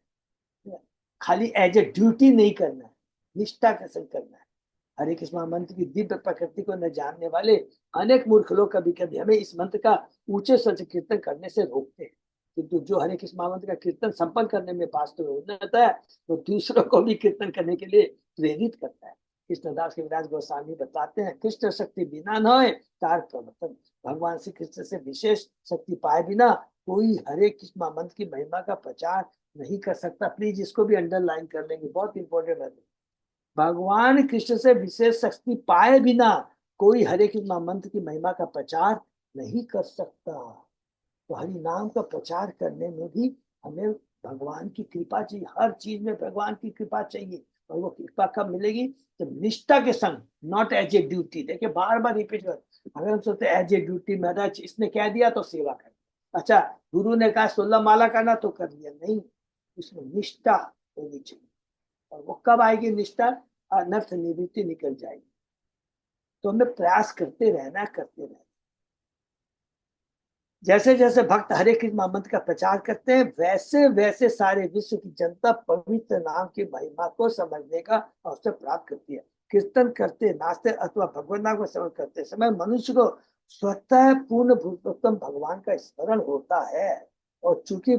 खाली एज ए ड्यूटी नहीं करना है, निष्ठा के संग करना है। हरे कृष्ण मंत्र की दिव्य प्रकृति को न जानने वाले अनेक मूर्ख लोग कभी कभी हमें इस मंत्र का ऊंचे स्वर से कीर्तन करने से रोकते हैं, किंतु जो हरे कृष्ण मंत्र का कीर्तन संपन्न करने में वास्तव में उन्नत है, तो दूसरों को भी कीर्तन करने के लिए प्रेरित करता है। कृष्णदास कविराज गोस्वामी बताते हैं, कृष्ण शक्ति बिना न होए तार प्रवर्तन। भगवान श्री कृष्ण से विशेष शक्ति पाए बिना कोई हरे कृष्ण मंत्र की महिमा का प्रचार नहीं कर सकता। प्लीज इसको भी अंडरलाइन कर लेंगे, बहुत इंपॉर्टेंट है। भगवान कृष्ण से विशेष शक्ति पाए बिना कोई हरे कृष्ण मंत्र की महिमा का प्रचार नहीं कर सकता। तो हरि नाम का प्रचार करने में भी हमें भगवान की कृपा चाहिए। हर चीज में भगवान की कृपा चाहिए, और वो कृपा कब मिलेगी? तो निष्ठा के संग, नॉट एज ए ड्यूटी। देखिए बार बार रिपीट कर, अगर हम सोचते एज ए ड्यूटी मेरा इसने कह दिया तो सेवा कर, अच्छा गुरु ने कहा 16 माला करना तो कर लिया, नहीं, उसमें निष्ठा होनी चाहिए। और वो कब आएगी निष्ठा? अनर्थ निवृत्ति निकल जाएगी। तो हमें प्रयास करते रहना, करते रहना। जैसे जैसे भक्त हरे कृष्ण मंत्र का प्रचार करते हैं, वैसे वैसे सारे विश्व की जनता पवित्र नाम की महिमा को समझने का अवसर प्राप्त करती है। कीर्तन करते, नाचते अथवा भगवान नाम को समझ करते समय मनुष्य को स्वतः पूर्ण भूतोत्तम भगवान का स्मरण होता है। और चूंकि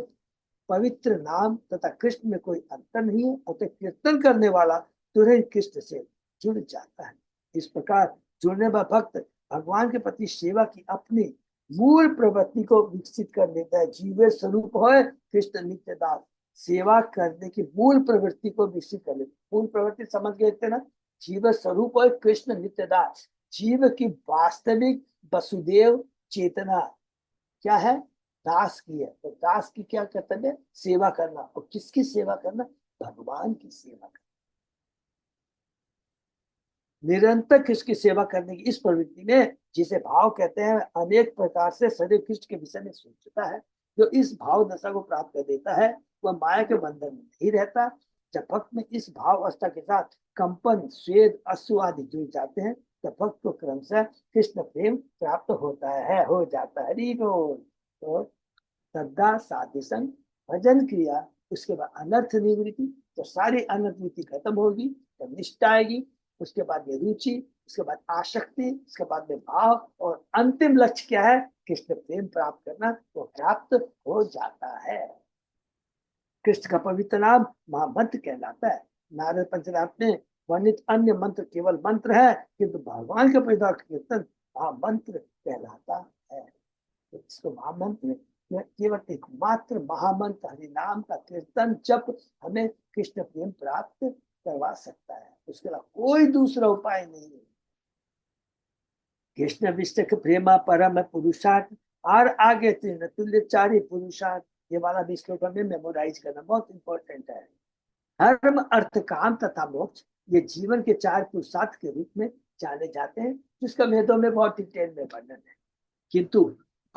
पवित्र नाम तथा कृष्ण में कोई अंतर नहीं है, अतः कीर्तन करने वाला तुरंत कृष्ण से जुड़ जाता है। इस प्रकार जुड़ने वाला भक्त भगवान के प्रति सेवा की अपनी मूल प्रवृत्ति को विकसित कर लेता है। जीवे स्वरूप हो कृष्ण नित्यदास, सेवा करने की मूल प्रवृत्ति को विकसित कर लेते। मूल प्रवृत्ति समझ गए थे ना? जीव स्वरूप हो कृष्ण नित्यदास, जीव की वास्तविक वसुदेव चेतना क्या है? दास की है। तो दास की क्या कर्तव्य है? सेवा करना। और किसकी सेवा करना? भगवान की सेवा करना। निरंतर कृष्ण की सेवा करने की इस प्रवृत्ति में, जिसे भाव कहते हैं, अनेक प्रकार से सदैव कृष्ण के विषय में सोचता है। जो इस भाव दशा को प्राप्त कर देता है, वह माया के बंधन में नहीं रहता। जब भक्त में इस भाव अवस्था के साथ कंपन, स्वेद, अश्रु आदि जुड़ जाते हैं, तब भक्त को क्रमशः कृष्ण प्रेम प्राप्त होता है, हो जाता है। हरि बोल। तो श्रद्धा, साधु संग, भजन क्रिया, उसके बाद अनर्थ निवृत्ति। तो सारी अनर्थ निवृत्ति खत्म होगी, तो निष्ठा आएगी, उसके बाद में रुचि, उसके बाद आसक्ति, उसके बाद में भाव, और अंतिम लक्ष्य क्या है? कृष्ण प्रेम प्राप्त करना, वो प्राप्त हो जाता है। कृष्ण का पवित्र नाम महामंत्र कहलाता है। नारद पंचरात्र में वर्णित अन्य मंत्र केवल मंत्र है, किंतु भगवान के पवित्र कीर्तन महामंत्र कहलाता है। तो इसको महामंत्र, केवल एकमात्र महामंत्र हरि नाम का कीर्तन जब हमें कृष्ण प्रेम प्राप्त करवा सकता है, उसके अलावा कोई दूसरा उपाय नहीं है। कृष्ण विष्णु प्रेमा परम पुरुषार्थ, और आगे तीन तुल्य चारि पुरुषार्थ। ये वाला भी श्लोक हमें मेमोराइज करना बहुत इंपॉर्टेंट है। धर्म, अर्थ, काम तथा मोक्ष, ये जीवन के 4 पुरुषार्थ के रूप में जाने जाते हैं, जिसका वेदों में बहुत डिटेल में वर्णन है। किंतु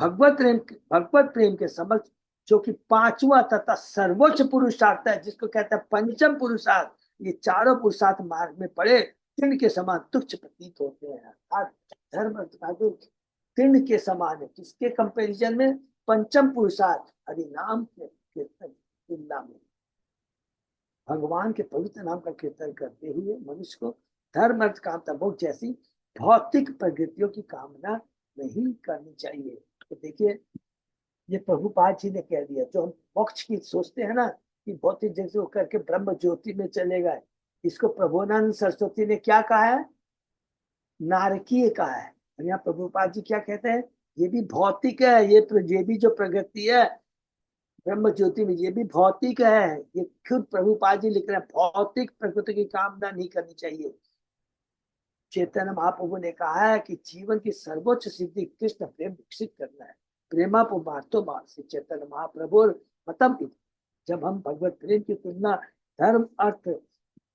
भगवत प्रेम के समक्ष जो कि 5वां तथा सर्वोच्च पुरुषार्थ है, जिसको कहते हैं पंचम पुरुषार्थ, ये चारों पुरुषार्थ मार्ग में पड़े तीर्ण के समान तुच्छ प्रतीत होते हैं। धर्म तीर्ण के समान है, किसके कंपैरिजन में? पंचम पुरुषार्थ हरि नाम के कीर्तन तुलना में। भगवान के पवित्र नाम का कीर्तन करते हुए मनुष्य को धर्म, अर्थ, काम तथा मोक्ष जैसी भौतिक प्रगतियों की कामना नहीं करनी चाहिए। तो देखिए, ये प्रभुपाद जी ने कह दिया, जो हम मोक्ष की सोचते हैं ना कि भौतिक जैसे वो करके ब्रह्म ज्योति में चले गए, इसको प्रभुनानंद सरस्वती ने क्या कहा है? नारकीय कहा है। और यहाँ प्रभुपाद जी क्या कहते हैं? ये भी भौतिक है, ये भी जो प्रगति है ब्रह्म ज्योति में, ये भी भौतिक है। ये खुद प्रभुपाद जी लिख रहे हैं, भौतिक प्रकृति की कामना नहीं करनी चाहिए। चैतन्य महाप्रभु ने कहा है कि जीवन की सर्वोच्च सिद्धि कृष्ण प्रेम विकसित करना है। प्रेमा पुमार्थो मार्ग, चैतन्य महाप्रभु मतम। जब हम भगवत प्रेम की तुलना धर्म, अर्थ,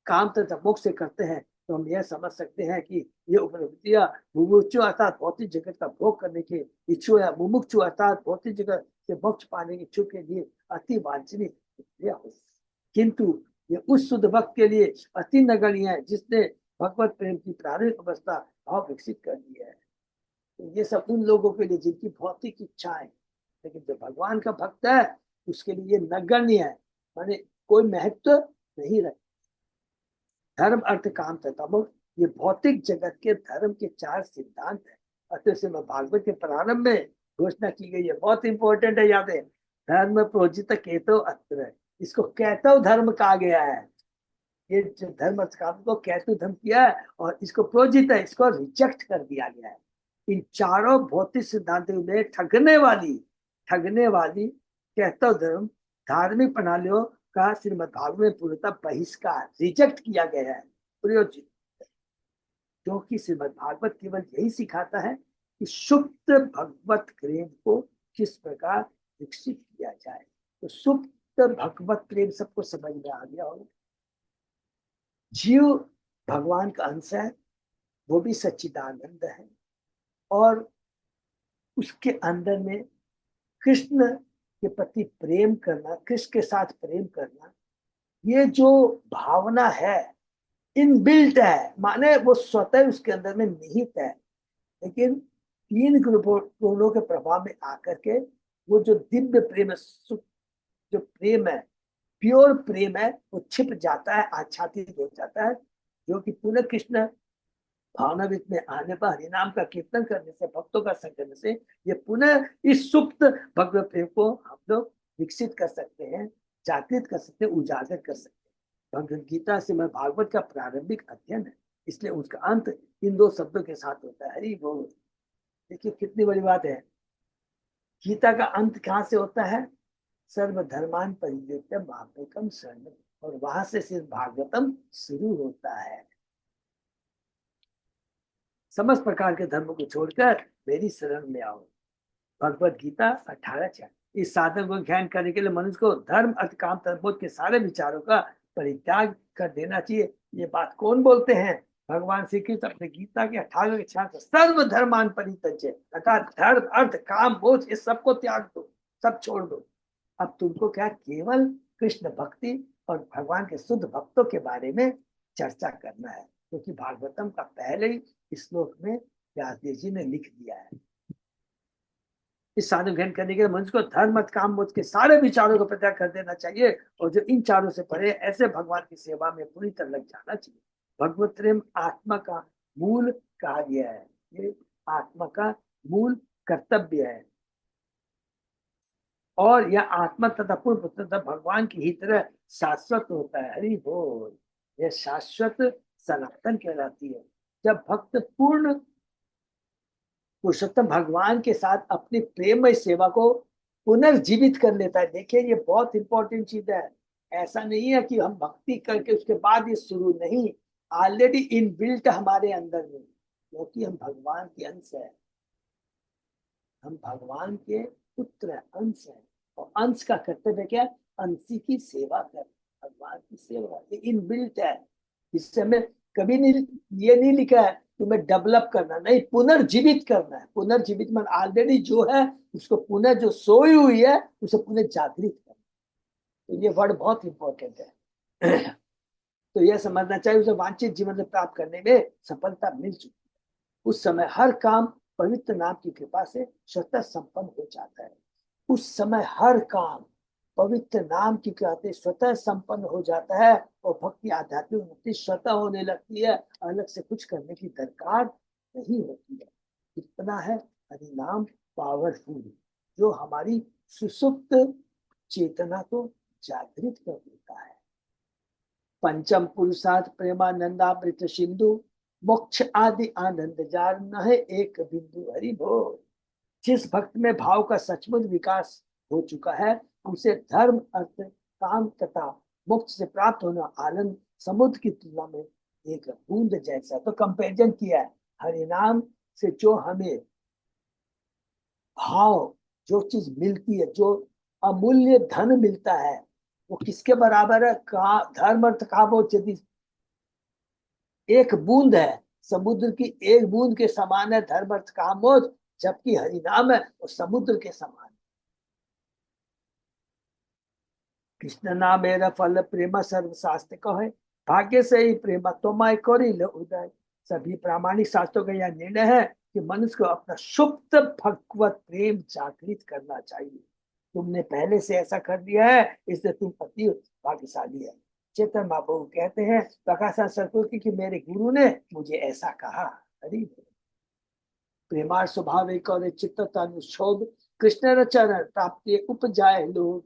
काम तथा मोक्ष से करते हैं, तो हम यह समझ सकते हैं कि ये उपलब्धियां मुमुक्षु अर्थात भौतिक जगत का भोग करने के इच्छु या मुमुक्षु अर्थात भौतिक जगत से मोक्ष पाने के इच्छुक के लिए अति वांछनीय उपलब्धियां हो, किंतु ये उस शुद्ध भक्त के लिए अति नगण्य है जिसने भगवत प्रेम की प्रारंभिक अवस्था भाव विकसित कर ली है। तो ये सब उन लोगों के लिए जिनकी भौतिक इच्छाएं, लेकिन जो भगवान का भक्त है उसके लिए नगण्य है, माने कोई महत्व नहीं रखता। धर्म अर्थ काम तथा मोक्ष, ये भौतिक जगत के धर्म के 4 सिद्धांत है। अतः से भागवत के प्रारंभ में घोषणा की गई है, बहुत इंपॉर्टेंट है, याद है, धर्म प्रोजित केतो अत्र है। इसको कैतव धर्म कहा गया है। ये जो धर्म अर्थ काम को कैतव धर्म किया है और इसको प्रोजित है, इसको रिजेक्ट कर दिया गया है। इन चारों भौतिक सिद्धांतों में ठगने वाली कैतव धर्म धार्मिक प्रणालियों का श्रीमद् भागवत में पूर्णतः बहिष्कार, रिजेक्ट किया गया है, प्रयोजित, क्योंकि श्रीमद् भागवत केवल यही सिखाता है कि सुप्त भगवत प्रेम को किस प्रकार विकसित किया जाए। तो सुप्त भगवत प्रेम सबको समझ में आ गया होगा। जीव भगवान का अंश है, वो भी सच्चिदानंद है, और उसके अंदर में कृष्ण के प्रति प्रेम करना, कृष्ण के साथ प्रेम करना, ये जो भावना है इनबिल्ट है, माने वो स्वतः उसके अंदर में निहित है, लेकिन 3 गुणों के प्रभाव में आकर के वो जो दिव्य प्रेम है, जो प्रेम है, प्योर प्रेम है, वो छिप जाता है, आच्छादित हो जाता है, जो कि पुनः कृष्ण भावनावित में आने पर हरिनाम का कीर्तन करने से, भक्तों का संग करने से ये पुनः इस सुप्त भगवत प्रेम को हम लोग विकसित कर सकते हैं, जागृत कर सकते हैं, उजागर कर सकते हैं। भगवद गीता से मैं भागवत का प्रारंभिक अध्ययन है, इसलिए उसका अंत इन 2 शब्दों के साथ होता है, हरि बोल। देखिए कितनी बड़ी बात है, गीता का अंत कहाँ से होता है, सर्वधर्मान परित्यज्य मामेकम शरणम, और वहां से सिर्फ भागवतम शुरू होता है। समस्त प्रकार के धर्म को छोड़कर मेरी शरण में आओ। भगवत गीता 18:4। इस साधन को ज्ञान करने के लिए मनुष्य को धर्म अर्थ काम तत्व के सारे विचारों का परित्याग कर देना चाहिए। ये बात कौन बोलते हैं, भगवान श्री कृष्ण अपने गीता के 18 सर्व धर्मान परित्यज्य, अर्थात धर्म अर्थ काम मोक्ष इस सबको त्याग दो, सब छोड़ दो। अब तुमको क्या केवल कृष्ण भक्ति और भगवान के शुद्ध भक्तों के बारे में चर्चा करना है, क्योंकि भागवतम का पहले ही श्लोक में व्यासदेव जी ने लिख दिया है। इस साधन ग्रहण करने के लिए मनुष्य को धर्म अर्थ काम मोक्ष के सारे विचारों को परित्याग कर देना चाहिए, और जो इन चारों से परे ऐसे भगवान की सेवा में पूरी तरह लग जाना चाहिए। भगवत प्रेम आत्मा का मूल कार्य है, ये आत्मा का मूल कर्तव्य है, और यह आत्मा तथा पूर्ण तथा भगवान की ही तरह शाश्वत होता है। हरि बोल। यह शाश्वत सनातन कहलाती है। जब भक्त पूर्ण पुरुषोत्तम भगवान के साथ अपनी प्रेममय सेवा को पुनर्जीवित कर लेता है। देखिए ये बहुत इंपॉर्टेंट चीज है, ऐसा नहीं है कि हम भक्ति करके उसके बाद ये शुरू, नहीं, ऑलरेडी इनबिल्ट हमारे अंदर में, क्योंकि हम भगवान के अंश है, हम भगवान के पुत्र अंश है, और अंश का कर्तव्य क्या, अंशी की सेवा कर, भगवान की सेवा, ये इनबिल्ट है। इससे हमें कभी नहीं, ये नहीं लिखा है तुम्हें डेवलप करना, नहीं, पुनर्जीवित करना है। पुनर्जीवित मन ऑलरेडी जो है उसको पुनः, जो सोई हुई है उसे पुनः जागृत करना। तो ये वर्ड बहुत इंपॉर्टेंट है। तो यह समझना चाहिए उसे वांछित जीवन प्राप्त करने में सफलता मिल चुकी है। उस समय हर काम पवित्र नाम की कृपा से स्वतः संपन्न हो जाता है। उस समय हर काम पवित्र नाम की कृपा से स्वतः संपन्न हो जाता है, और भक्ति आध्यात्मिक मुक्ति स्वतः होने लगती है, अलग से कुछ करने की दरकार नहीं होती है। इतना है हरिनाम पावरफुल, जो हमारी सुसुप्त चेतना को जागृत कर देता है। पंचम पुरुषार्थ प्रेमानंदामृत सिंधु, मोक्ष आदि आनंद जार न है एक बिंदु। हरि बोल। जिस भक्त में भाव का सचमुच विकास हो चुका है, उसे धर्म अर्थ काम तथा मोक्ष से प्राप्त होना आनंद समुद्र की तुलना में एक बूंद जैसा। तो कंपेरिजन किया है, हरिनाम से जो हमें भाव, जो चीज मिलती है, जो अमूल्य धन मिलता है, वो किसके बराबर है, धर्म अर्थ काम मोक्ष यदि एक बूंद है, समुद्र की एक बूंद के समान है धर्म अर्थ काम मोक्ष, जबकि हरि नाम है वो समुद्र के समान। कृष्ण नाम मेरा फल प्रेम सर्व शास्त्र कहे, भाग्य से ही प्रेम तुम्हारे कौरिल उदय। सभी प्रामाणिक शास्त्रों का यह निर्णय है कि मनुष्य को अपना सुप्त भगवत प्रेम जागृत करना चाहिए। तुमने पहले से ऐसा कर दिया है, इसलिए तुम अति भाग्यशाली है। चेतन महाप्रभु कहते हैं प्रकाशन सरस्वती कि मेरे गुरु ने मुझे ऐसा कहा। हरि प्रेमार स्वभाव एक और चित्त अनुशोभ, कृष्ण चरण प्राप्ति उपजाए लोग।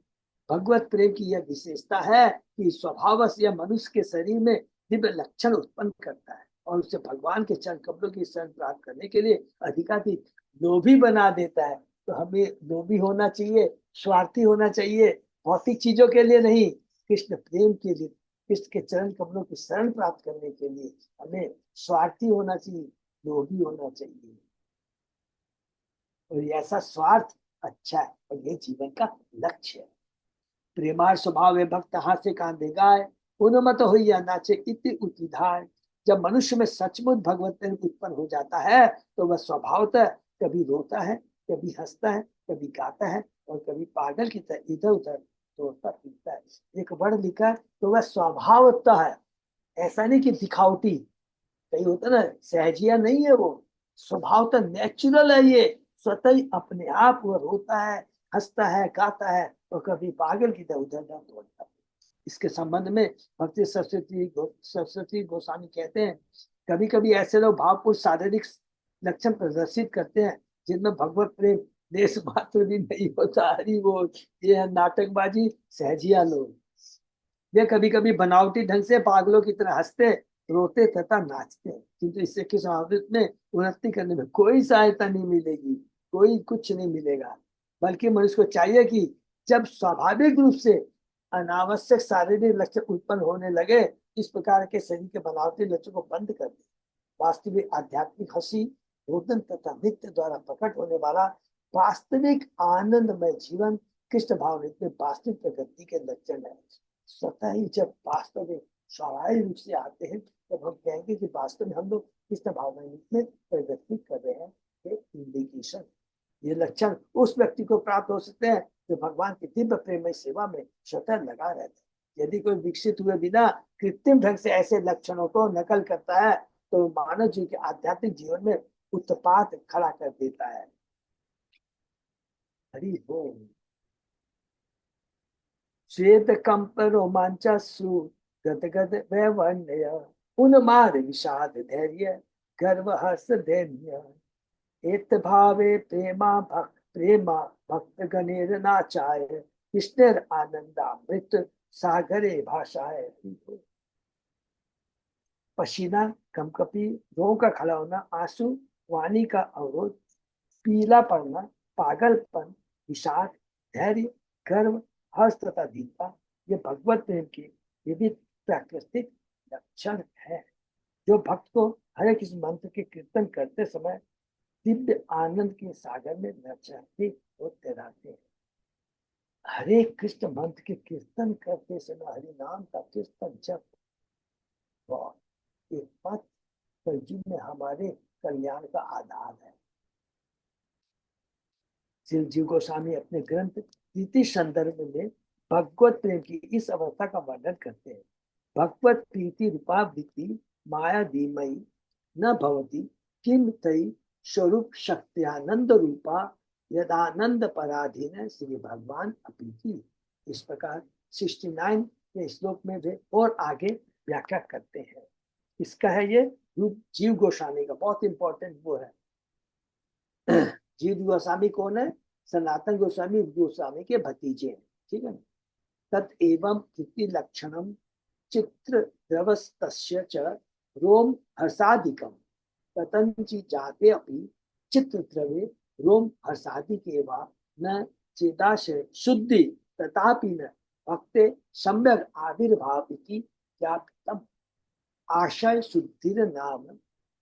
भगवत प्रेम की यह विशेषता है कि स्वभाव से यह मनुष्य के शरीर में दिव्य लक्षण उत्पन्न करता है और उसे भगवान के चरण कमलों की शरण प्राप्त करने के लिए अधिकाधिक लोभी बना देता है। तो हमें लोभी होना चाहिए, स्वार्थी होना चाहिए, भौतिक चीजों के लिए नहीं, कृष्ण प्रेम के लिए, कृष्ण के चरण कमलों की शरण प्राप्त करने के लिए हमें स्वार्थी होना चाहिए, लोभी होना चाहिए। और ऐसा स्वार्थ अच्छा है और ये जीवन का लक्ष्य है। प्रेमार स्वभाव है भक्त हास्य कांधे गाय, उन्मत हो या नाचे इति उतिधाय। जब मनुष्य में सचमुच भगवत प्रेम उत्पन्न हो जाता है तो वह स्वभावतः कभी रोता है, कभी हंसता है, कभी गाता है और कभी पागल की तरह इधर उधर दौड़ता फिरता है। एक वर्ड लिखा है तो वह स्वभावतः है, ऐसा नहीं कि दिखावटी कहीं होता ना, सहजिया नहीं है वो, स्वभावतः नेचुरल है ये, स्वतः ही अपने आप वो रोता है, हंसता है, गाता है और कभी पागल की तरह उधर उधर दौड़ता है। इसके संबंध में भक्ति सरस्वती गोस्वामी कहते हैं कभी कभी ऐसे लोग भावपूर्ण शारीरिक लक्षण प्रदर्शित करते हैं जिनमें भगवत प्रेम देश मात्र भी नहीं होता। हरि बोल, ये है नाटकबाजी सहजिया लोग। वे कभी कभी बनावटी ढंग से पागलों की तरह हंसते, रोते तथा नाचते हैं, किंतु इससे किस आदत में उन्नति करने में कोई सहायता नहीं मिलेगी, कोई कुछ नहीं मिलेगा। बल्कि मनुष्य को चाहिए कि जब स्वाभाविक रूप से अनावश्यक शारीरिक लक्षण उत्पन्न होने लगे, इस प्रकार के शरीर के बनावटी लक्षण को बंद कर दे। वास्तविक आध्यात्मिक हंसी, रोदन तथा नृत्य द्वारा प्रकट होने वाला वास्तविक आनंदमय जीवन कृष्ण भाव में वास्तविक प्रगति के लक्षण है। स्वतः ही जब वास्तव में स्वाभाविक रूप से आते हैं तब हम कहेंगे कि वास्तव में हम लोग कृष्ण भावना में प्रगति कर रहे हैं। ये इंडिकेशन, ये लक्षण उस व्यक्ति को प्राप्त हो सकते हैं जो भगवान की दिव्य प्रेम सेवा में स्वतः लगा रहता है। यदि कोई विकसित हुए बिना कृत्रिम ढंग से ऐसे लक्षणों को नकल करता है तो मानव जीव के आध्यात्मिक जीवन में उत्पात खड़ा कर देता है। हरि बोल। श्वेत कंप रोमांचस्सु गदगद वैवण्य, उन्माद विषाद धैर्य गर्व हर्ष धैर्य। इत भावे प्रेमा भक्त गणेर नाचाय, कृष्णेर आनंदामृत सागरे भाषाय। पसीना, कंपकपी, रों का खड़ा होना, आंसू, वाणी का अवरोध, पीला पड़ना, पागलपन, विषाद, धैर्य, गर्व, हर्ष तथा दीनता, ये भगवत प्रेम के विविध प्राकृतिक लक्षण है जो भक्त को हरे किस मंत्र के कीर्तन करते समय दिव्य आनंद के सागर में नचाते होते रहते हैं। हरे कृष्ण मंत्र के कीर्तन करते समय हरि नाम का कीर्तन जप एक पथ कलयुग में हमारे कल्याण का आधार है। शिव जी गोस्वामी अपने ग्रंथ प्रीति संदर्भ में भगवत प्रेम की इस अवस्था का वर्णन करते हैं। भगवत प्रीति रूपावृत्ति माया धीमयी न भवती किम तई स्वरूप शक्त्यानंद रूपा यदानंद पराधीन श्री भगवान अपीति। इस प्रकार 69 के श्लोक में वे और आगे व्याख्या करते हैं। इसका है ये जीव गोस्वामी का बहुत इंपॉर्टेंट वो है। जीव गोस्वामी कौन है? सनातन गोस्वामी गोस्वामी के भतीजे हैं, ठीक है। तत् एवं इति लक्षणम चित्र द्रवस्तस्य च रोम हर्षादिकम ततंचि जाते अपि चित्र द्रवे रोम हर्षादिके वा न चेदाशय शुद्धि तथापि न भक्ते सम्यक आविर्भाव इति ज्ञापितम। आशय शुद्धिर नाम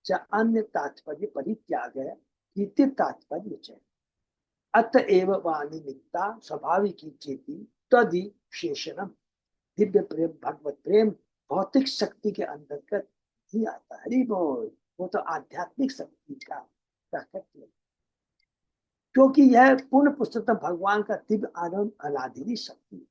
च अन्य तात्पर्य परित्याग है इति तात्पर्य च। अतएव वानिमित्ता स्वाभाविकी चेती तदि शेषणम। दिव्य प्रेम, भगवत प्रेम भौतिक शक्ति के अंतर्गत नहीं आता। हरि बोल। वो तो आध्यात्मिक शक्ति का प्राकट्य, क्योंकि यह पूर्ण पुरुषोत्तम भगवान का दिव्य आनंद अलाधिनी शक्ति है,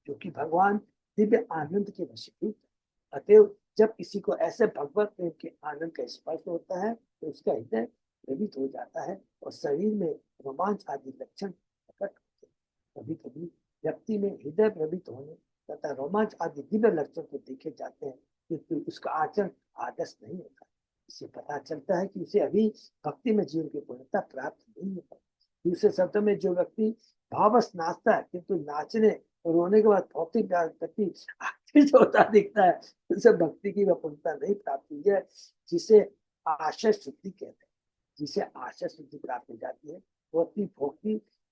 क्योंकि भगवान दिव्य आनंद के वशीभूत है। अतएव जब किसी को ऐसे भगवत प्रेम के आनंद का स्पर्श होता है तो उसका हृदय द्रवित हो जाता है और शरीर में रोमांच आदि लक्षण प्रकट होते हैं। कभी कभी व्यक्ति में हृदय द्रवित होने तथा रोमांच आदि दिव्य लक्षण को देखे जाते हैं, किंतु उसका आचरण आदर्श नहीं होता। इससे पता चलता है कि उसे अभी भक्ति में जीवन की पूर्णता प्राप्त नहीं हो पाई। दूसरे शब्दों में, जो व्यक्ति भावस नाचता है किंतु नाचने और रोने के बाद भौतिक प्रति आकृष्ट होता दिखता है, उसे भक्ति की वह पूर्णता नहीं प्राप्त हुई है, जिसे आशय शुद्धि कहते हैं। जिसे आशय शुद्धि प्राप्त हो जाती है,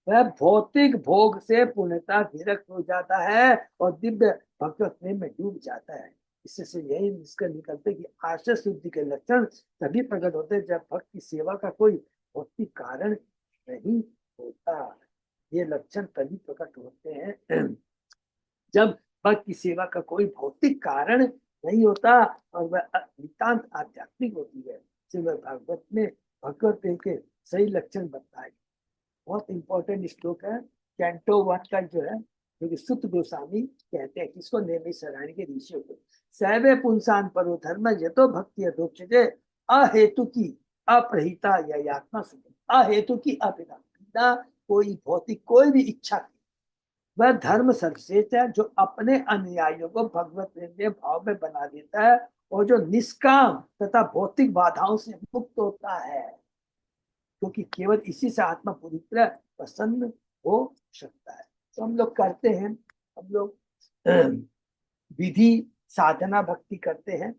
वह भौतिक भोग से पूर्णता विरक्त हो जाता है और दिव्य भगवत प्रेम में डूब जाता है। इससे यही निष्कर्ष निकलते कि आशय शुद्धि के लक्षण तभी प्रकट होते हैं जब भक्त की सेवा का कोई भौतिक कारण नहीं होता। ये लक्षण तभी प्रकट होते हैं जब भक्त की सेवा का कोई भौतिक कारण नहीं होता और वह नितांत आध्यात्मिक होती है। वह भागवत में भगवत प्रेम के सही लक्षण बताए। बहुत इंपॉर्टेंट श्लोक है, कैंटो 1 का जो है, जो कि सुत गोस्वामी कहते हैं, किसको, नेमी सरायण के ऋषियों को। सैवे पुंसान परो धर्म यतो भक्ति अधोक्षते अहेतु की अप्रहिता या आत्मा सुख। अहेतु की अप्रहिता, कोई भौतिक कोई भी इच्छा की, वह धर्म सर्वश्रेष्ठ है जो अपने अनुयायियों को भगवत प्रेम के भाव में बना देता है और जो निष्काम तथा भौतिक बाधाओं से मुक्त होता है, क्योंकि केवल इसी से आत्मा पूरी तरह प्रसन्न हो सकता है। तो हम लोग करते हैं, हम लोग विधि साधना भक्ति करते हैं,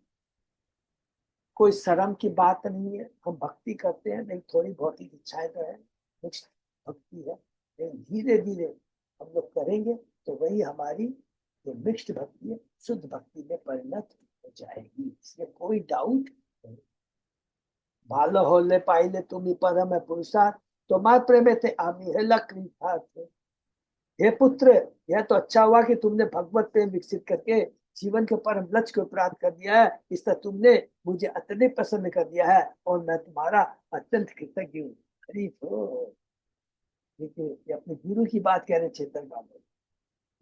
कोई शर्म की बात नहीं है, हम भक्ति करते हैं। नहीं, थोड़ी भौतिक इच्छाएं तो है, मिक्स भक्ति है, लेकिन धीरे धीरे हम लोग करेंगे तो वही हमारी जो मिक्स्ड भक्ति है शुद्ध भक्ति में परिणत हो जाएगी, इसमें कोई डाउट नहीं। भालो होले पाइले तुम्ही परम पुरुषार्थ तुम्हारे प्रेम थे आमी है लक्ष्मी। हे पुत्र, यह तो अच्छा हुआ कि तुमने भगवत प्रेम विकसित करके जीवन के परम लक्ष्य को प्राप्त कर दिया है। इस तरह तुमने मुझे अत्यधिक प्रसन्न कर दिया है और मैं तुम्हारा अत्यंत कृतज्ञ हूँ। देखिए, ये अपने गुरु की बात कह रहे चेतन बाबू।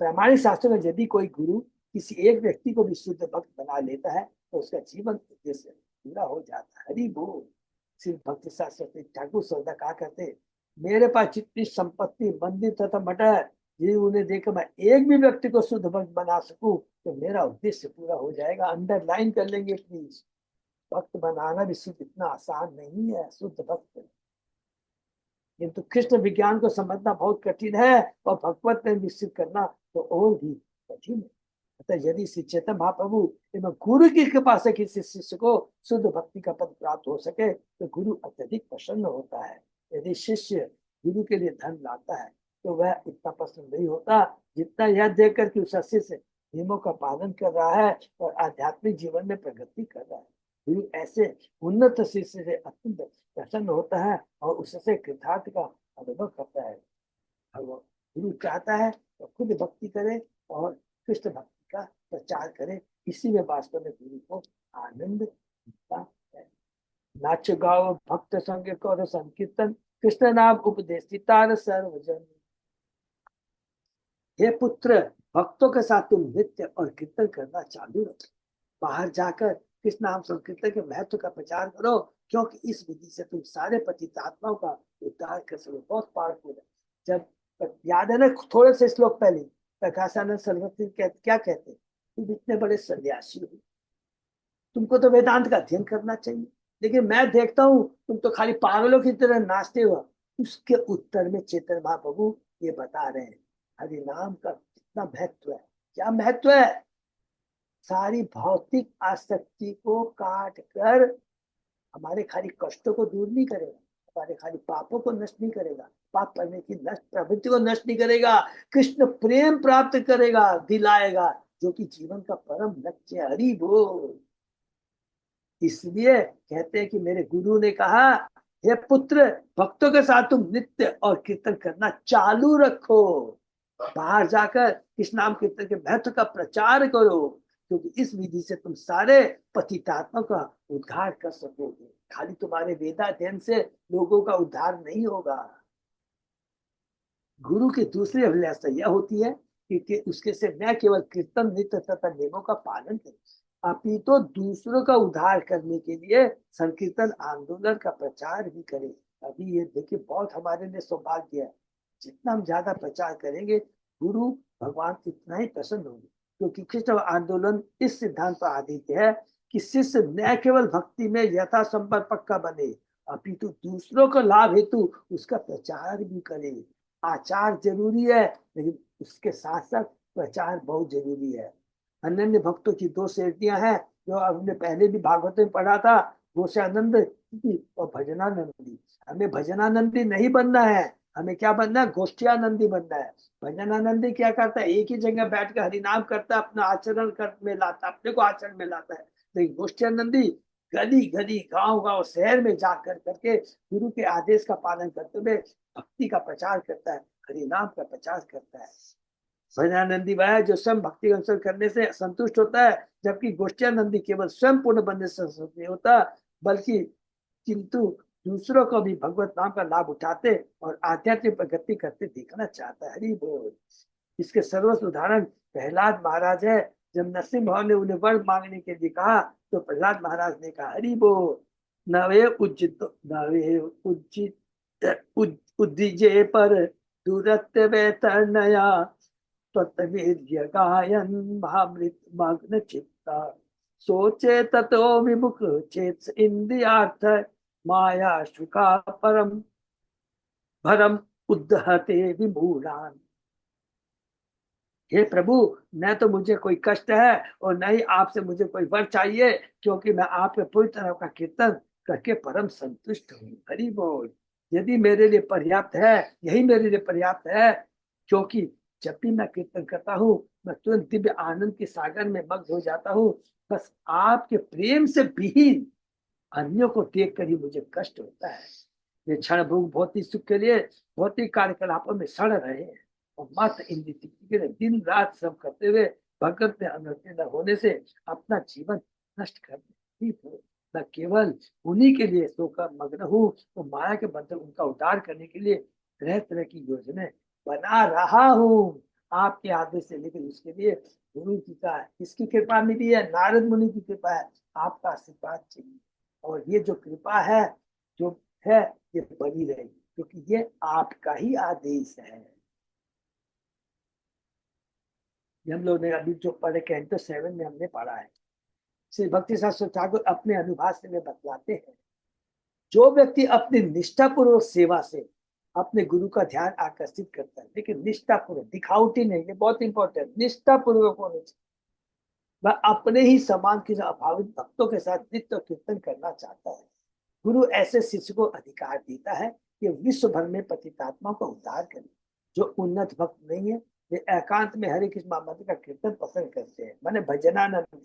प्रामाणिक शास्त्रों में यदि कोई गुरु किसी एक व्यक्ति को भी शुद्ध भक्त बना लेता है तो उसका जीवन उद्देश्य पूरा हो जाता है। हरि बोल। सिर्फ भक्ति शास्त्र ठाकुर सौदा कहा करते, मेरे पास जितनी संपत्ति, मंदिर तथा मठ है, ये उन्हें देखकर मैं एक भी व्यक्ति को शुद्ध भक्त बना सकूं तो मेरा उद्देश्य पूरा हो जाएगा। अंडरलाइन कर लेंगे प्लीज। भक्त बनाना भी सिर्फ इतना आसान नहीं है, शुद्ध भक्त, किंतु कृष्ण विज्ञान को समझना बहुत कठिन है और भगवत में विकसित करना तो और भी कठिन है। अतः यदि श्री चैतन्य महाप्रभु एवं गुरु की कृपा से किसी शिष्य को शुद्ध भक्ति का पद प्राप्त हो सके तो गुरु अत्यधिक प्रसन्न होता है। यदि शिष्य गुरु के लिए धन लाता है तो वह इतना प्रसन्न नहीं होता जितना यह देखकर कि उस शिष्य नियमों का पालन कर रहा है और आध्यात्मिक जीवन में प्रगति कर रहा है। गुरु ऐसे उन्नत शिष्य से अत्यंत प्रसन्न होता है और उससे कृतार्थ का अनुभव करता है। गुरु चाहता है तो खुद भक्ति करे और कृष्ण भक्ति का प्रचार करे। इसी में वास्तव में गुरु को आनंद मिलता है। नाच गाओ भक्त संग करो संकीर्तन कृष्ण नाम उपदेशितार सर्वजन। हे पुत्र, भक्तों के साथ तुम नृत्य और कीर्तन करना चालू रखो। बाहर जाकर कृष्ण नाम संकीर्तन के महत्व का प्रचार करो, क्योंकि इस विधि से तुम सारे पतित आत्माओं का उद्धार कर सको। बहुत पावरफुल है। जब याद है ना, थोड़े से श्लोक पहले प्रकाशानंद सरस्वती क्या कहते, तुम इतने बड़े सन्यासी हो, तुमको तो वेदांत का अध्ययन करना चाहिए, लेकिन मैं देखता हूँ तुम तो खाली पागलों की तरह नाचते हो। उसके उत्तर में चेतन महाप्रभु ये बता रहे हैं, हरि नाम का कितना महत्व है। क्या महत्व है? सारी भौतिक आसक्ति को काट कर हमारे खाली कष्टों को दूर नहीं करेगा, हमारे खाली पापों को नष्ट नहीं करेगा, पाप करने की नष्ट प्रवृत्ति को नष्ट नहीं करेगा, कृष्ण प्रेम प्राप्त करेगा, दिलाएगा, जो कि जीवन का परम लक्ष्य है। हरि बोल। इसलिए कहते हैं कि मेरे गुरु ने कहा, हे पुत्र, भक्तों के साथ तुम नृत्य और कीर्तन करना चालू रखो। बाहर जाकर कृष्ण नाम कीर्तन के महत्व का प्रचार करो, क्योंकि इस विधि से तुम सारे पतितात्मा का उद्धार कर सकोगे। खाली तुम्हारे वेदाध्ययन से लोगों का उद्धार नहीं होगा। गुरु की दूसरी अभिलाषा यह होती है कि उसके से न केवल कीर्तन नृत्य तथा नियमों का पालन करें, अपितु दूसरों का उद्धार करने के लिए संकीर्तन आंदोलन का प्रचार भी करें। अभी ये देखिए बहुत हमारे लिए सौभाग्य है, जितना हम ज्यादा प्रचार करेंगे गुरु भगवान इतना ही प्रसन्न होंगे। क्योंकि कृष्ण आंदोलन इस सिद्धांत पर आधारित है कि शिष्य न केवल भक्ति में यथासंभव पक्का बने, अपितु दूसरों को लाभ हेतु उसका प्रचार भी करे। आचार जरूरी है, लेकिन उसके साथ साथ प्रचार बहुत जरूरी है। अनन्य भक्तों की दो श्रेणियां हैं, जो हमने पहले भी भागवत में पढ़ा था, गोसानंद और भजनानंदी। हमें भजनानंदी नहीं बनना है, हमें क्या बनना है, गोष्ठियानंदी बनना है। भजनानंदी क्या करता है, एक ही जगह बैठ कर हरिनाम करता है, अपना आचरण कर में लाता, अपने को आचरण में लाता है। लेकिन गोष्ठियानंदी गली गली गांव गांव शहर में जाकर करके गुरु के आदेश का पालन करते हुए भक्ति का प्रचार करता है, हरिनाम का प्रचार करता है। भजनानंदी वह है जो स्वयं भक्ति का अनुसरण करने से संतुष्ट होता है, जबकि गोष्ठियानंदी केवल स्वयं पूर्ण बनने से संतुष्ट नहीं होता, बल्कि किंतु दूसरों को भी भगवत नाम का लाभ उठाते और आध्यात्मिक प्रगति करते देखना चाहता है। हरि बोल। इसके सर्वस्व उदाहरण प्रहलाद महाराज है। जब नरसिंह भगवान ने उन्हें वर मांगने के लिए कहा तो प्रहलाद महाराज ने कहा, हरि बोल। नवे उचित नवे उचित उद्दीजे पर दूरत्व वेतनया त्वत्वीर्य गायन महामृत मग्न चित्ता सोचे ततो विमुख चेत इंद्रियार्थ माया शुका परम भरम उद्धहते विमूढ़ान। हे प्रभु, न तो मुझे कोई कष्ट है और न ही आपसे मुझे कोई वर चाहिए, क्योंकि मैं आपके पूरी तरह का कीर्तन करके परम संतुष्ट हूँ। हरि बोल। यदि मेरे लिए पर्याप्त है, यही मेरे लिए पर्याप्त है, क्योंकि जब भी मैं कीर्तन करता हूँ मैं तुरंत दिव्य आनंद के सागर में मग्न हो जाता हूँ। बस आपके प्रेम से विहीन अन्यों को देख कर ही मुझे कष्ट होता है। ये क्षण भोग भौतिक सुख के लिए भौतिक कार्यकलापों में सड़ रहे हैं और मात्र इन के दिन रात श्रम करते हुए भगत में अनुरक्ति न होने से अपना जीवन नष्ट कर देते। न केवल उन्हीं के लिए सोकर मग्न हूँ, तो माया के बंधन उनका उद्धार करने के लिए तरह तरह की योजनाएं बना रहा हूँ। आपके आदेश से लेकर उसके लिए गुरु जी का इसकी कृपा मिली है, नारद मुनि की कृपा है, आपका आशीर्वाद चाहिए। और ये जो कृपा है जो है ये बनी रहेगी, क्योंकि ये आपका ही आदेश है। हम लोग ने अभी जो पढ़े कैंटो 7 में हमने पढ़ा है, श्री भक्ति शास्त्री ठाकुर अपने अनुभाष में बतलाते हैं, जो व्यक्ति अपनी निष्ठापूर्वक सेवा से अपने गुरु का ध्यान आकर्षित करता है, लेकिन निष्ठापूर्वक, दिखावटी नहीं, ये बहुत इंपॉर्टेंट, निष्ठापूर्वक होने चाहिए। वह अपने ही समान के अभावित भक्तों के साथ नित्य कीर्तन करना चाहता है। गुरु ऐसे शिष्य को अधिकार देता है कि विश्व भर में पतितात्मा का उद्धार करे। जो उन्नत भक्त नहीं है वे एकांत में हरे कृष्ण मंत्र का कीर्तन पसंद करते हैं। मैंने भजनानंद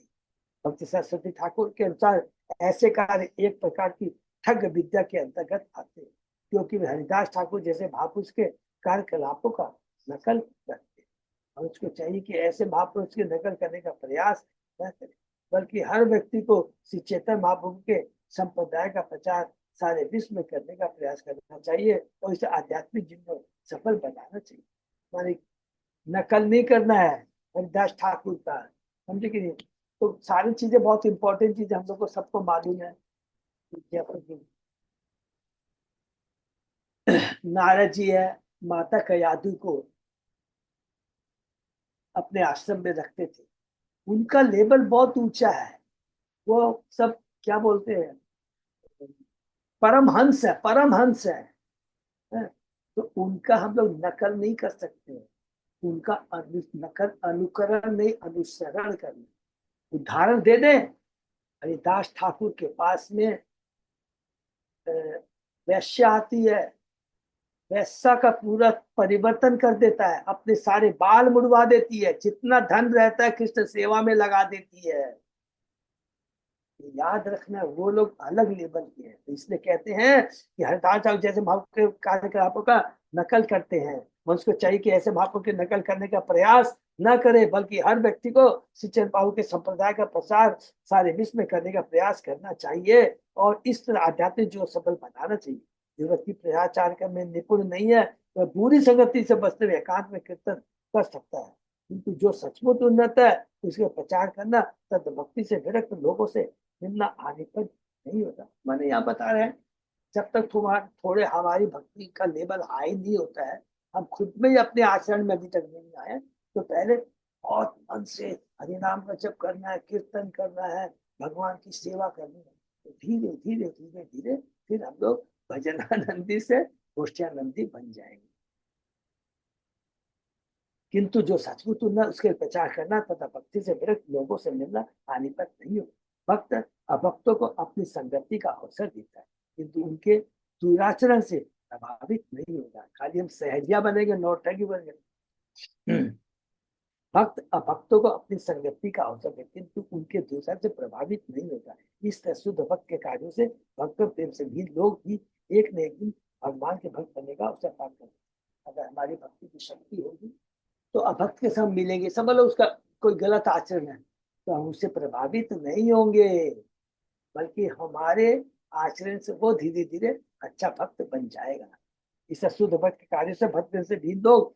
भक्ति सरस्वती ठाकुर के अनुसार ऐसे कार्य एक प्रकार की ठग विद्या के अंतर्गत आते हैं, क्योंकि वे हरिदास ठाकुर जैसे महापुरुष के कार्यकलापों का नकल करते हैं। और उसको चाहिए कि ऐसे महापुरुष की नकल करने का प्रयास न करे, बल्कि हर व्यक्ति को श्री चैतन्य महाप्रभु के संप्रदाय का प्रचार सारे विश्व में करने का प्रयास करना चाहिए और इसे आध्यात्मिक जीवन में सफल बनाना चाहिए। हमारी नकल नहीं करना है हरिदास ठाकुर का, समझे कि नहीं। तो सारी चीजें बहुत इंपॉर्टेंट चीजें हम लोग को सबको मालूम है। नारद जी है, माता कयादु को अपने आश्रम में रखते थे। उनका लेवल बहुत ऊंचा है, वो सब क्या बोलते हैं, परमहंस है, परमहंस है। तो उनका हम लोग नकल नहीं कर सकते, उनका नकल अनुकरण नहीं अनुसरण करना। उदाहरण दे दें, हरिदास ठाकुर के पास में वैश्या आती है, वैश्या का पूरा परिवर्तन कर देता है, अपने सारे बाल मुड़वा देती है, जितना धन रहता है कृष्ण सेवा में लगा देती है। याद रखना वो लोग अलग लेवल के हैं। तो इसलिए कहते हैं कि हरिदास ठाकुर जैसे महापुरुष के कार्यकलापों का नकल करते हैं, उसको चाहिए कि ऐसे महापुरुष की नकल करने का प्रयास न करे, बल्कि हर व्यक्ति को श्री चैतन्य प्रभु के संप्रदाय का प्रसार सारे विश्व में करने का प्रयास करना चाहिए और इस तरह आध्यात्मिक जो सफल बनाना चाहिए। जो व्यक्ति प्रचार में निपुण नहीं है वह बुरी संगति से बचते हुए एकांत में कीर्तन कर सकता है, किंतु जो सचमुच उन्नत है उसके प्रचार करना तथा भक्ति से विरक्त लोगों से मिलना आने पर नहीं होता। मैंने यहाँ बता रहे हैं, जब तक तुम्हारे थोड़े हमारी भक्ति का लेवल हाई नहीं होता है, हम खुद में ही अपने आचरण में अभी तक नहीं आए, तो पहले बहुत मन से हरिनाम का जप करना है, कीर्तन करना है, भगवान की सेवा करनी है, तो धीरे धीरे धीरे धीरे फिर हम लोग भजनानंदी से गोष्ठियानंदी बन जाएंगे। किंतु जो सचमुच उन्नत उसके प्रचार करना तथा भक्ति से विरक्त लोगों से मिलना हानिपत नहीं हो। भक्त अभक्तों को अपनी संगति का अवसर देता है, किंतु उनके दुराचरण से प्रभावित नहीं होगा। खाली हम सहजिया बनेंगे, नौटंकी बनेंगे। भक्त अभक्तों को अपनी संगति का अवसर देते, किंतु उनके दूसरे से प्रभावित नहीं होता। इस तरह शुद्ध भक्त के कार्यों से भक्त प्रेम से भी लोग भी एक न एक दिन भगवान के भक्त बनने का अवसर प्राप्त करते हैं। अगर हमारी भक्ति की शक्ति होगी तो अभक्त के साथ मिलेंगे, समझ लो उसका कोई गलत आचरण है तो हम उससे प्रभावित नहीं होंगे, बल्कि हमारे आचरण से वो धीरे धीरे अच्छा भक्त बन जाएगा। इस शुद्ध भक्त के कार्य से भक्त से भी लोग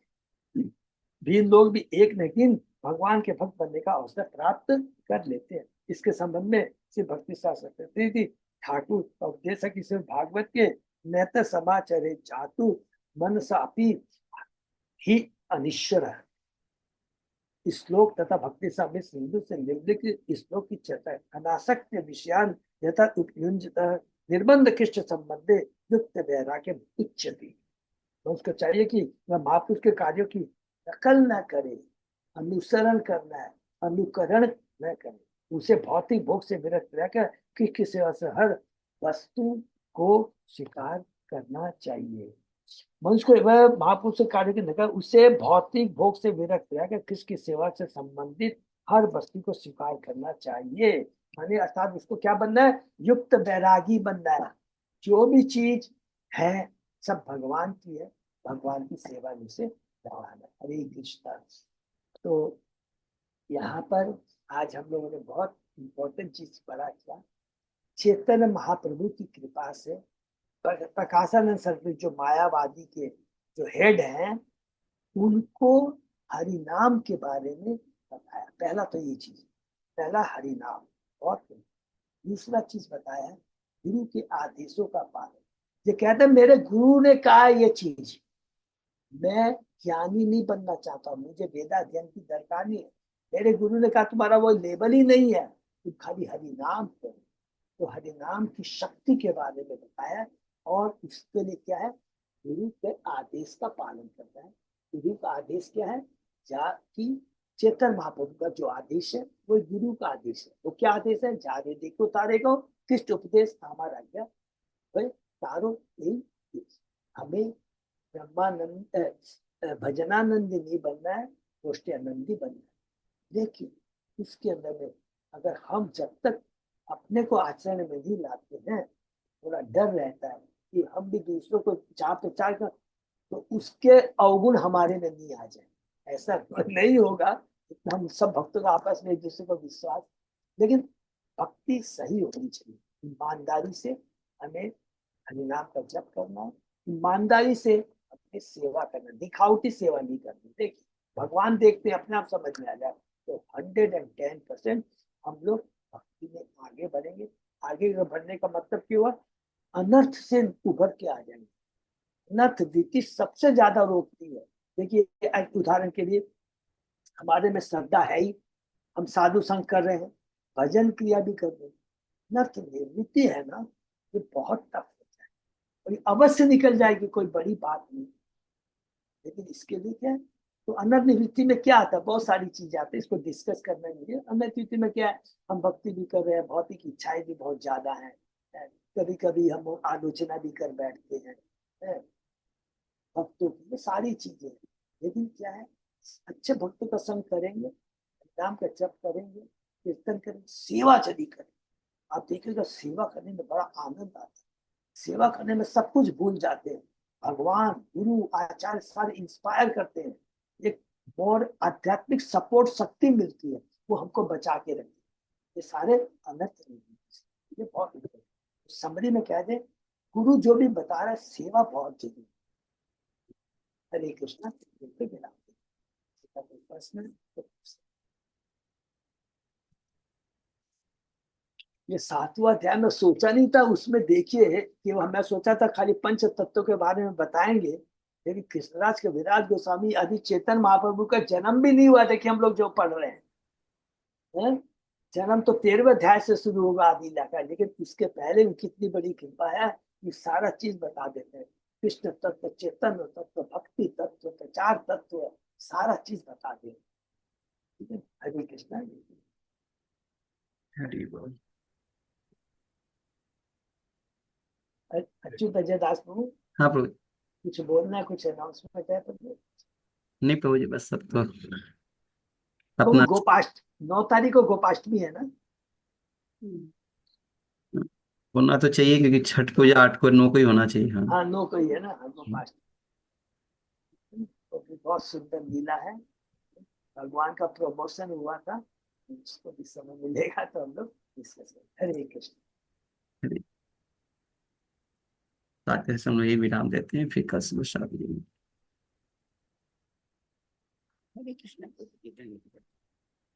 भी एक न एक दिन भगवान के भक्त बनने का अवसर प्राप्त कर लेते हैं। इसके संबंध में श्री भक्ति शास्त्री ठाकुर उपदेशक श्री भागवत के नेत समाचारे जातु मन सापी ही अनिश्वर श्लोक तथा भक्ति सामने सिंधु से निम्नलिखित श्लोक की चर्चा है। अनासक्त विषयान यथा उपयुंजत निर्बंध कृष्ण संबंधे युक्त वैराग्य उच्यते। तो उसको चाहिए कि वह महापुरुष के कार्यों की नकल न करे, अनुसरण करना है, अनुकरण न करे, उसे भौतिक भोग से विरक्त रहकर किसकी सेवा से हर वस्तु को स्वीकार करना चाहिए। मनुष्य को वह महापुरुष के कार्य की नकल, उसे भौतिक भोग से विरक्त रहकर किसकी सेवा से संबंधित हर वस्तु को स्वीकार करना चाहिए। माने अर्थात उसको क्या बनना है, युक्त वैरागी बनना है। जो भी चीज है सब भगवान की है, भगवान की सेवा में से लगाना। हरे कृष्णा। तो यहाँ पर आज हम लोगों ने बहुत इंपॉर्टेंट चीज पढ़ा किया। चैतन्य महाप्रभु की कृपा से प्रकाशानंद सरस्वती जो मायावादी के जो हेड हैं उनको हरिनाम के बारे में बताया। पहला तो ये चीज, पहला हरिनाम। और दूसरा चीज बताया गुरु के आदेशों का पालन। ये कहते हैं मेरे गुरु ने कहा ये चीज, मैं ज्ञानी नहीं बनना चाहता, मुझे वेदाध्ययन की दरकार नहीं है। मेरे गुरु ने कहा तुम्हारा वो लेवल ही नहीं है, तुम खाली हरिनाम करो। तो हरिनाम की शक्ति के बारे में बताया और उसके लिए क्या है, गुरु के आदेश का पालन करना है। गुरु का आदेश क्या है, कि चेतन महाप्रभु का जो आदेश है वो गुरु का आदेश है। वो क्या आदेश है, जा रे देखो तारे को कृष्ण उपदेश हमारा क्या भाई तारो यही। हमें ब्रह्मानंद भजनानंद नहीं बनना है, गोष्ठी आनंदी बनना है। लेकिन उसके अंदर में अगर हम जब तक अपने को आचरण में नहीं लाते हैं, थोड़ा डर रहता है कि हम भी दूसरों को चाह प्रचार कर तो उसके अवगुण हमारे में नहीं आ जाए। ऐसा नहीं होगा, हम सब भक्तों का आपस में एक दूसरे को विश्वास, लेकिन भक्ति सही होनी चाहिए। ईमानदारी से हमें हरिनाम का जप करना है, ईमानदारी से अपनी सेवा करना, दिखावटी सेवा नहीं करनी। देखिए भगवान देखते हैं, अपने आप समझ में आ जाए। तो 110% हम लोग भक्ति में आगे बढ़ेंगे। आगे बढ़ने का मतलब क्या हुआ, अनर्थ से उभर के आ जाएंगे। अनर्थ नीति सबसे ज्यादा रोकती है। देखिए उदाहरण के लिए हमारे में श्रद्धा है ही, हम साधु संग कर रहे हैं, भजन क्रिया भी कर रहे हैं, नर्थ निवृत्ति है ना, ये बहुत टफ होता है और ये अवश्य निकल जाएगी, कोई बड़ी बात नहीं। लेकिन इसके लिए क्या है, तो अनर्थ निवृत्ति में क्या आता है, बहुत सारी चीजें आती है, इसको डिस्कस करना नहीं है। अनर्थ निवृत्ति में क्या है, हम भक्ति भी कर रहे हैं, भौतिक इच्छाएं भी बहुत ज्यादा है, कभी कभी हम आलोचना भी कर बैठते हैं भक्तों की, ये सारी चीजें। लेकिन क्या है, अच्छे भक्तों का संग करेंगे, नाम का जप करेंगे, कीर्तन करेंगे, सेवा यदि करें, आप देखिएगा सेवा करने में बड़ा आनंद आता है। सेवा करने में सब कुछ भूल जाते हैं, भगवान गुरु आचार्य सारे इंस्पायर करते हैं। एक और आध्यात्मिक सपोर्ट शक्ति मिलती है, वो हमको बचा के रखती है। ये सारे अनर्थ नहीं है। ये बहुत समरी में कह दे, गुरु जो भी बता रहा है सेवा बहुत जरूरी है। हरे कृष्णा। प्रश्न। ये 7वां अध्याय में सोचा नहीं था, उसमें देखिए कि मैं सोचा था खाली पंच तत्वों के बारे में बताएंगे, लेकिन कृष्णराज के विराट गोस्वामी आदि चेतन महाप्रभु का जन्म भी नहीं हुआ। देखिए हम लोग जो पढ़ रहे हैं, जन्म तो 13वें अध्याय से शुरू होगा आदि का, लेकिन इसके पहले भी कितनी बड़ी कृपा है, ये सारा चीज बता देते हैं। कृष्ण तत्व, चेतन तत्व, भक्ति तत्व, प्रचार तत्व, सारा चीज बता दे। ठीक है, हरे कृष्णा। हरि बोल। अच्युत अजय दास प्रभु, हाँ प्रभु। कुछ बोलना है, कुछ अनाउंसमेंट है तो नहीं प्रभु जी, बस सब तो प्रभु। अपना गोपाष्ट 9 तारीख को गोपाष्टमी है ना? होना तो चाहिए, क्योंकि छठ पूजा 8 को 9 को ही होना चाहिए। हाँ। हाँ, 9 को ही है ना? हाँ, गोपाष्टमी तो भी बहुत सुंदर लीला है। भगवान का प्रमोशन हुआ था, उसको भी समय मिलेगा तो हम लोग डिस्कस करें। हरे कृष्ण। हरि। ताकि हम लोग ये विराम देते हैं, फिर कल सुबह शादी। हरे कृष्ण।